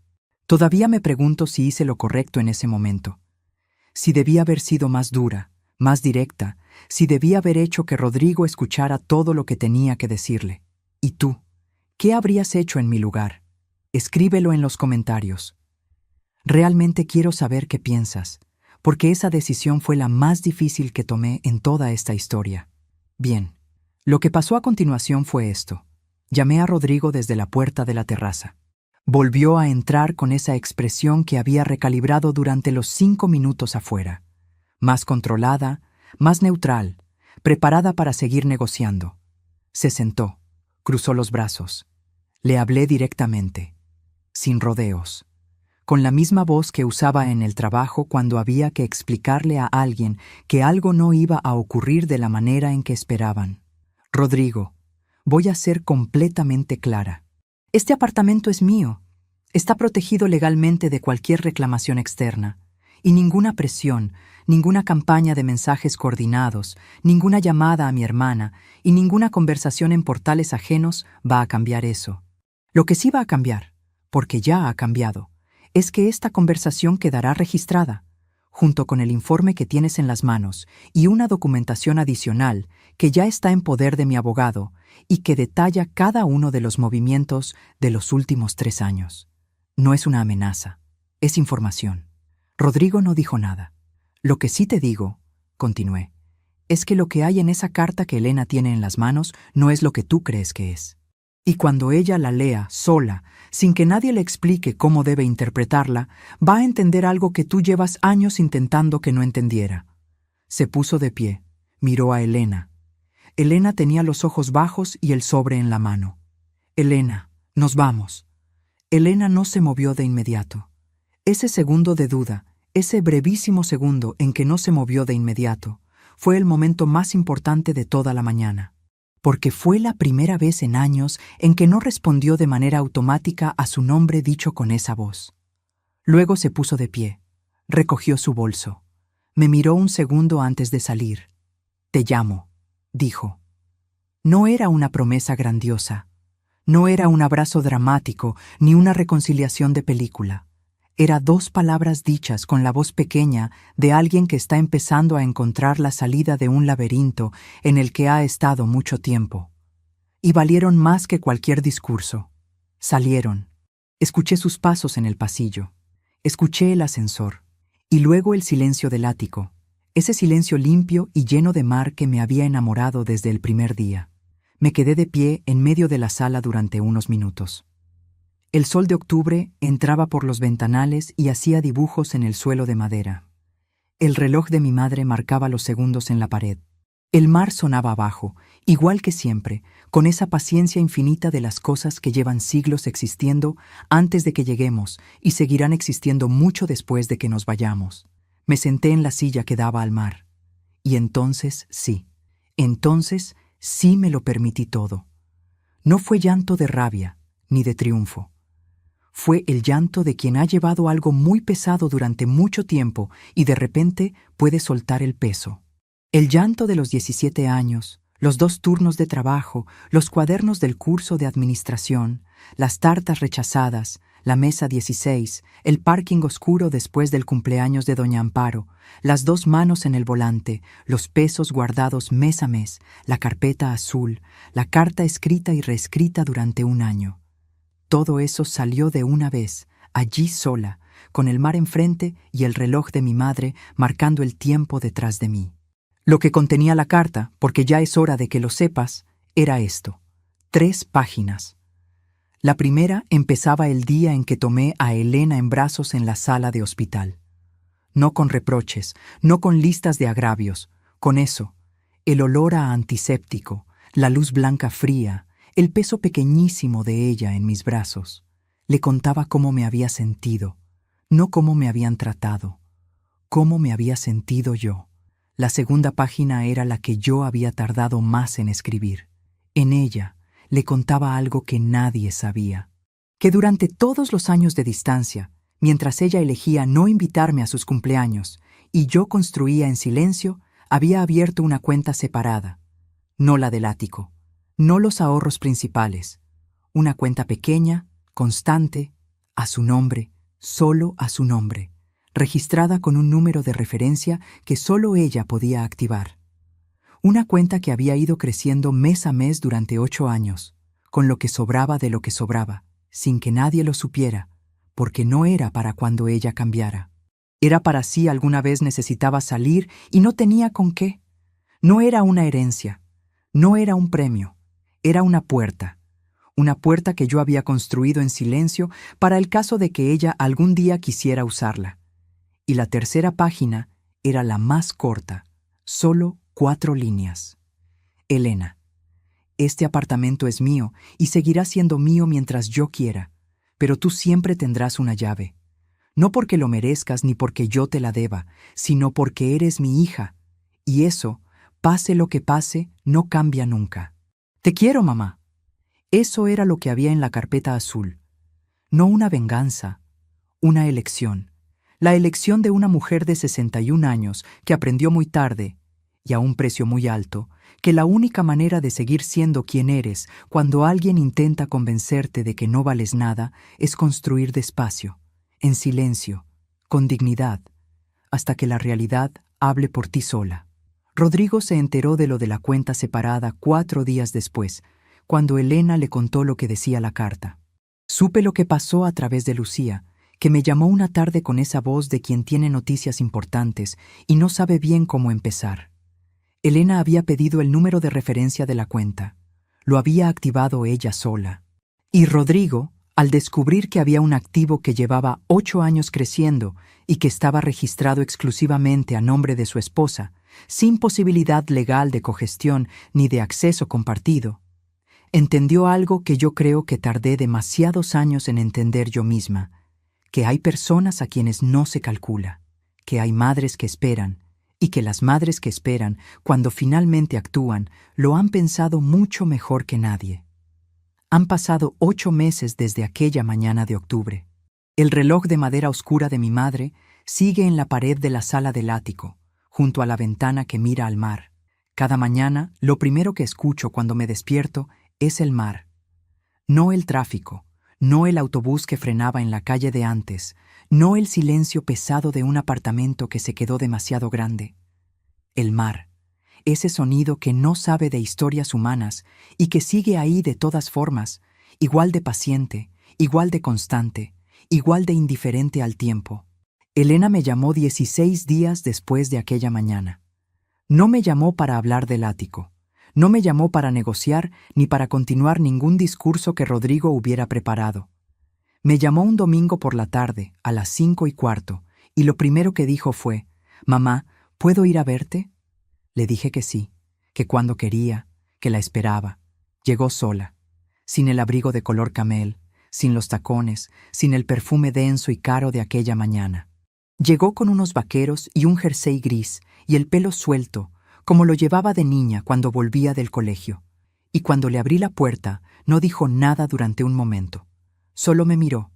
Todavía me pregunto si hice lo correcto en ese momento. Si debía haber sido más dura, más directa, si debía haber hecho que Rodrigo escuchara todo lo que tenía que decirle. ¿Y tú? ¿Qué habrías hecho en mi lugar? Escríbelo en los comentarios. Realmente quiero saber qué piensas, porque esa decisión fue la más difícil que tomé en toda esta historia. Bien, lo que pasó a continuación fue esto. Llamé a Rodrigo desde la puerta de la terraza. Volvió a entrar con esa expresión que había recalibrado durante los 5 minutos afuera. Más controlada, más neutral, preparada para seguir negociando. Se sentó, cruzó los brazos. Le hablé directamente, sin rodeos, con la misma voz que usaba en el trabajo cuando había que explicarle a alguien que algo no iba a ocurrir de la manera en que esperaban. Rodrigo, voy a ser completamente clara. Este apartamento es mío. Está protegido legalmente de cualquier reclamación externa. Y ninguna presión, ninguna campaña de mensajes coordinados, ninguna llamada a mi hermana y ninguna conversación en portales ajenos va a cambiar eso. Lo que sí va a cambiar, porque ya ha cambiado, es que esta conversación quedará registrada, junto con el informe que tienes en las manos y una documentación adicional que ya está en poder de mi abogado y que detalla cada uno de los movimientos de los últimos 3 años. No es una amenaza, es información. Rodrigo no dijo nada. Lo que sí te digo, continué, es que lo que hay en esa carta que Elena tiene en las manos no es lo que tú crees que es. Y cuando ella la lea sola, sin que nadie le explique cómo debe interpretarla, va a entender algo que tú llevas años intentando que no entendiera. Se puso de pie, miró a Elena. Elena tenía los ojos bajos y el sobre en la mano. Elena, nos vamos. Elena no se movió de inmediato. Ese segundo de duda, ese brevísimo segundo en que no se movió de inmediato, fue el momento más importante de toda la mañana. Porque fue la primera vez en años en que no respondió de manera automática a su nombre dicho con esa voz. Luego se puso de pie, recogió su bolso. Me miró un segundo antes de salir. «Te llamo», dijo. No era una promesa grandiosa. No era un abrazo dramático ni una reconciliación de película. Era 2 palabras dichas con la voz pequeña de alguien que está empezando a encontrar la salida de un laberinto en el que ha estado mucho tiempo. Y valieron más que cualquier discurso. Salieron. Escuché sus pasos en el pasillo. Escuché el ascensor. Y luego el silencio del ático. Ese silencio limpio y lleno de mar que me había enamorado desde el primer día. Me quedé de pie en medio de la sala durante unos minutos. El sol de octubre entraba por los ventanales y hacía dibujos en el suelo de madera. El reloj de mi madre marcaba los segundos en la pared. El mar sonaba abajo, igual que siempre, con esa paciencia infinita de las cosas que llevan siglos existiendo antes de que lleguemos y seguirán existiendo mucho después de que nos vayamos. Me senté en la silla que daba al mar. Y entonces sí me lo permití todo. No fue llanto de rabia, ni de triunfo. Fue el llanto de quien ha llevado algo muy pesado durante mucho tiempo y de repente puede soltar el peso. El llanto de los 17 años, los 2 turnos de trabajo, los cuadernos del curso de administración, las tartas rechazadas, la mesa 16, el parking oscuro después del cumpleaños de Doña Amparo, las 2 manos en el volante, los pesos guardados mes a mes, la carpeta azul, la carta escrita y reescrita durante 1 año. Todo eso salió de una vez, allí sola, con el mar enfrente y el reloj de mi madre marcando el tiempo detrás de mí. Lo que contenía la carta, porque ya es hora de que lo sepas, era esto: 3 páginas. La primera empezaba el día en que tomé a Elena en brazos en la sala de hospital. No con reproches, no con listas de agravios, con eso, el olor a antiséptico, la luz blanca fría, el peso pequeñísimo de ella en mis brazos. Le contaba cómo me había sentido, no cómo me habían tratado, cómo me había sentido yo. La segunda página era la que yo había tardado más en escribir. En ella le contaba algo que nadie sabía, que durante todos los años de distancia, mientras ella elegía no invitarme a sus cumpleaños y yo construía en silencio, había abierto una cuenta separada, no la del ático, no los ahorros principales, una cuenta pequeña, constante, a su nombre, solo a su nombre, registrada con un número de referencia que solo ella podía activar. Una cuenta que había ido creciendo mes a mes durante 8 años, con lo que sobraba de lo que sobraba, sin que nadie lo supiera, porque no era para cuando ella cambiara. Era para si alguna vez necesitaba salir y no tenía con qué. No era una herencia, no era un premio, era una puerta que yo había construido en silencio para el caso de que ella algún día quisiera usarla. Y la tercera página era la más corta, solo 4 líneas. Elena, este apartamento es mío y seguirá siendo mío mientras yo quiera, pero tú siempre tendrás una llave. No porque lo merezcas ni porque yo te la deba, sino porque eres mi hija, y eso, pase lo que pase, no cambia nunca. Te quiero, mamá. Eso era lo que había en la carpeta azul. No una venganza, una elección. La elección de una mujer de 61 años que aprendió muy tarde, y a un precio muy alto, que la única manera de seguir siendo quien eres cuando alguien intenta convencerte de que no vales nada es construir despacio, en silencio, con dignidad, hasta que la realidad hable por ti sola. Rodrigo se enteró de lo de la cuenta separada 4 días después, cuando Elena le contó lo que decía la carta. Supe lo que pasó a través de Lucía, que me llamó una tarde con esa voz de quien tiene noticias importantes y no sabe bien cómo empezar. Elena había pedido el número de referencia de la cuenta. Lo había activado ella sola. Y Rodrigo, al descubrir que había un activo que llevaba 8 años creciendo y que estaba registrado exclusivamente a nombre de su esposa, sin posibilidad legal de cogestión ni de acceso compartido, entendió algo que yo creo que tardé demasiados años en entender yo misma, que hay personas a quienes no se calcula, que hay madres que esperan, y que las madres que esperan, cuando finalmente actúan, lo han pensado mucho mejor que nadie. Han pasado 8 meses desde aquella mañana de octubre. El reloj de madera oscura de mi madre sigue en la pared de la sala del ático, junto a la ventana que mira al mar. Cada mañana, lo primero que escucho cuando me despierto es el mar. No el tráfico, no el autobús que frenaba en la calle de antes, no el silencio pesado de un apartamento que se quedó demasiado grande. El mar, ese sonido que no sabe de historias humanas y que sigue ahí de todas formas, igual de paciente, igual de constante, igual de indiferente al tiempo. Elena me llamó 16 días después de aquella mañana. No me llamó para hablar del ático. No me llamó para negociar ni para continuar ningún discurso que Rodrigo hubiera preparado. Me llamó un domingo por la tarde, a las 5:15, y lo primero que dijo fue: «Mamá, ¿puedo ir a verte?». Le dije que sí, que cuando quería, que la esperaba. Llegó sola, sin el abrigo de color camel, sin los tacones, sin el perfume denso y caro de aquella mañana. Llegó con unos vaqueros y un jersey gris y el pelo suelto, como lo llevaba de niña cuando volvía del colegio. Y cuando le abrí la puerta, no dijo nada durante un momento. Solo me miró,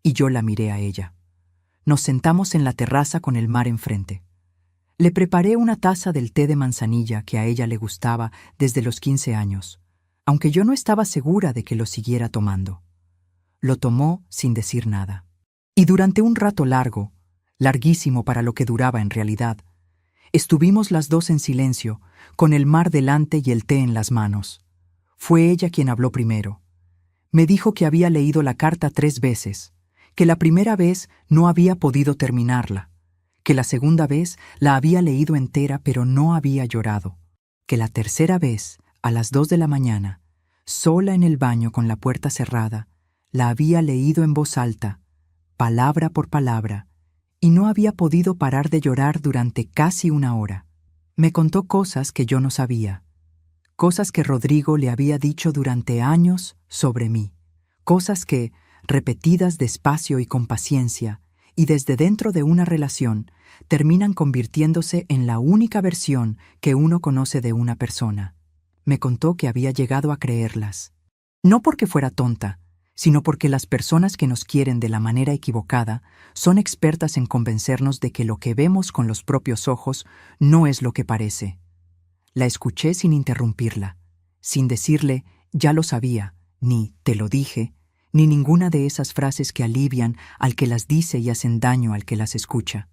y yo la miré a ella. Nos sentamos en la terraza con el mar enfrente. Le preparé una taza del té de manzanilla que a ella le gustaba desde los 15 años, aunque yo no estaba segura de que lo siguiera tomando. Lo tomó sin decir nada. Y durante un rato largo, larguísimo para lo que duraba en realidad, estuvimos las dos en silencio, con el mar delante y el té en las manos. Fue ella quien habló primero. Me dijo que había leído la carta 3 veces, que la primera vez no había podido terminarla, que la segunda vez la había leído entera pero no había llorado, que la tercera vez, a las 2 de la mañana, sola en el baño con la puerta cerrada, la había leído en voz alta, palabra por palabra, y no había podido parar de llorar durante casi 1 hora. Me contó cosas que yo no sabía, cosas que Rodrigo le había dicho durante años sobre mí, cosas que, repetidas despacio y con paciencia, y desde dentro de una relación terminan convirtiéndose en la única versión que uno conoce de una persona. Me contó que había llegado a creerlas. No porque fuera tonta, sino porque las personas que nos quieren de la manera equivocada son expertas en convencernos de que lo que vemos con los propios ojos no es lo que parece. La escuché sin interrumpirla, sin decirle, ya lo sabía, ni te lo dije, ni ninguna de esas frases que alivian al que las dice y hacen daño al que las escucha.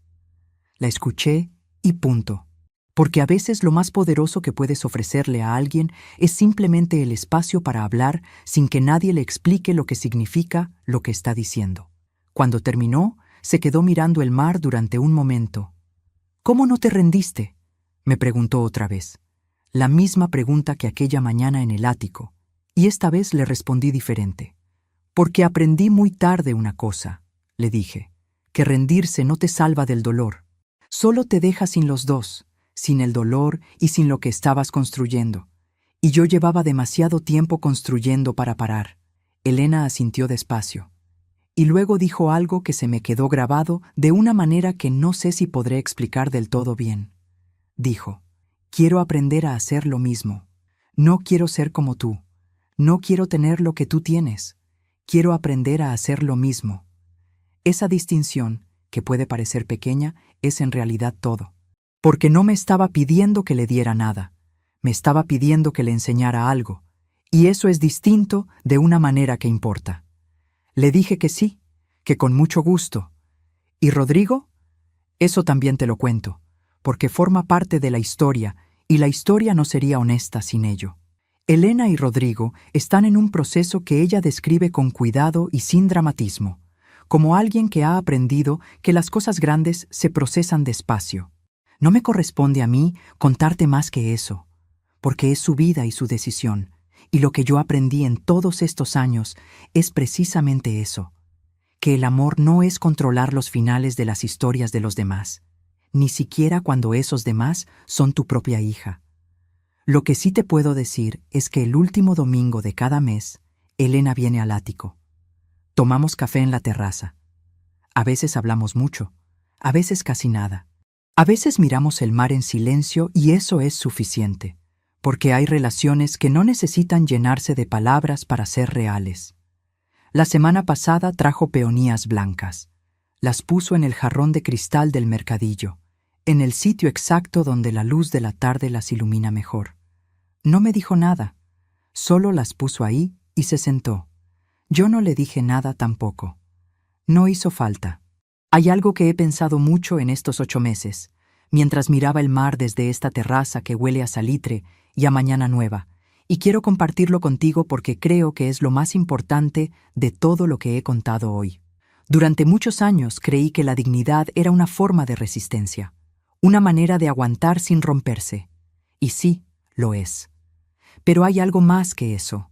La escuché y punto. Porque a veces lo más poderoso que puedes ofrecerle a alguien es simplemente el espacio para hablar sin que nadie le explique lo que significa lo que está diciendo. Cuando terminó, se quedó mirando el mar durante un momento. ¿Cómo no te rendiste?, me preguntó otra vez. La misma pregunta que aquella mañana en el ático, y esta vez le respondí diferente. Porque aprendí muy tarde una cosa, le dije, que rendirse no te salva del dolor, solo te deja sin los dos, sin el dolor y sin lo que estabas construyendo. Y yo llevaba demasiado tiempo construyendo para parar. Elena asintió despacio. Y luego dijo algo que se me quedó grabado de una manera que no sé si podré explicar del todo bien. Dijo, quiero aprender a hacer lo mismo. No quiero ser como tú. No quiero tener lo que tú tienes. Quiero aprender a hacer lo mismo. Esa distinción, que puede parecer pequeña, es en realidad todo. Porque no me estaba pidiendo que le diera nada, me estaba pidiendo que le enseñara algo, y eso es distinto de una manera que importa. Le dije que sí, que con mucho gusto. ¿Y Rodrigo? Eso también te lo cuento, porque forma parte de la historia, y la historia no sería honesta sin ello. Elena y Rodrigo están en un proceso que ella describe con cuidado y sin dramatismo, como alguien que ha aprendido que las cosas grandes se procesan despacio. No me corresponde a mí contarte más que eso, porque es su vida y su decisión, y lo que yo aprendí en todos estos años es precisamente eso, que el amor no es controlar los finales de las historias de los demás, ni siquiera cuando esos demás son tu propia hija. Lo que sí te puedo decir es que el último domingo de cada mes, Elena viene al ático. Tomamos café en la terraza. A veces hablamos mucho, a veces casi nada. A veces miramos el mar en silencio y eso es suficiente, porque hay relaciones que no necesitan llenarse de palabras para ser reales. La semana pasada trajo peonías blancas. Las puso en el jarrón de cristal del mercadillo, en el sitio exacto donde la luz de la tarde las ilumina mejor. No me dijo nada, solo las puso ahí y se sentó. Yo no le dije nada tampoco. No hizo falta. Hay algo que he pensado mucho en estos 8 meses, mientras miraba el mar desde esta terraza que huele a salitre y a mañana nueva, y quiero compartirlo contigo porque creo que es lo más importante de todo lo que he contado hoy. Durante muchos años creí que la dignidad era una forma de resistencia, una manera de aguantar sin romperse. Y sí, lo es. Pero hay algo más que eso.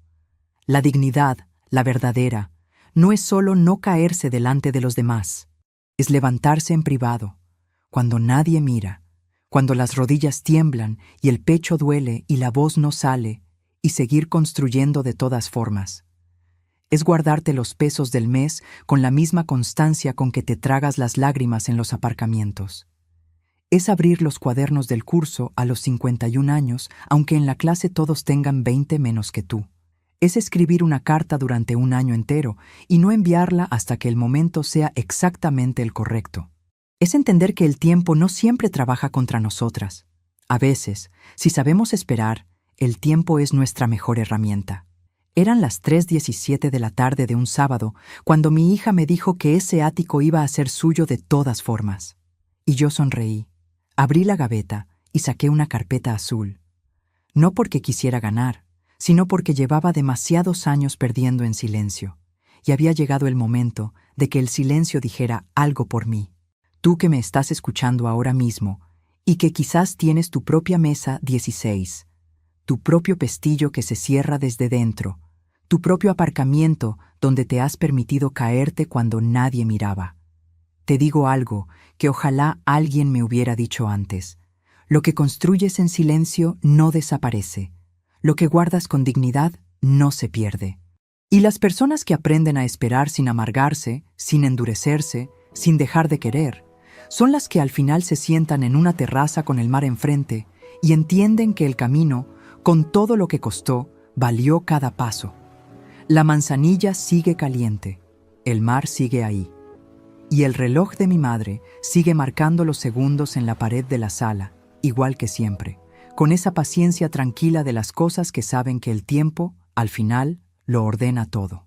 La dignidad, la verdadera, no es solo no caerse delante de los demás. Es levantarse en privado, cuando nadie mira, cuando las rodillas tiemblan y el pecho duele y la voz no sale, y seguir construyendo de todas formas. Es guardarte los pesos del mes con la misma constancia con que te tragas las lágrimas en los aparcamientos. Es abrir los cuadernos del curso a los 51 años, aunque en la clase todos tengan 20 menos que tú. Es escribir una carta durante un año entero y no enviarla hasta que el momento sea exactamente el correcto. Es entender que el tiempo no siempre trabaja contra nosotras. A veces, si sabemos esperar, el tiempo es nuestra mejor herramienta. Eran las 3:17 de la tarde de un sábado cuando mi hija me dijo que ese ático iba a ser suyo de todas formas. Y yo sonreí. Abrí la gaveta y saqué una carpeta azul. No porque quisiera ganar, sino porque llevaba demasiados años perdiendo en silencio, y había llegado el momento de que el silencio dijera algo por mí. Tú que me estás escuchando ahora mismo, y que quizás tienes tu propia mesa 16, tu propio pestillo que se cierra desde dentro, tu propio aparcamiento donde te has permitido caerte cuando nadie miraba. Te digo algo que ojalá alguien me hubiera dicho antes. Lo que construyes en silencio no desaparece. Lo que guardas con dignidad no se pierde. Y las personas que aprenden a esperar sin amargarse, sin endurecerse, sin dejar de querer, son las que al final se sientan en una terraza con el mar enfrente y entienden que el camino, con todo lo que costó, valió cada paso. La manzanilla sigue caliente, el mar sigue ahí, y el reloj de mi madre sigue marcando los segundos en la pared de la sala, igual que siempre, con esa paciencia tranquila de las cosas que saben que el tiempo, al final, lo ordena todo.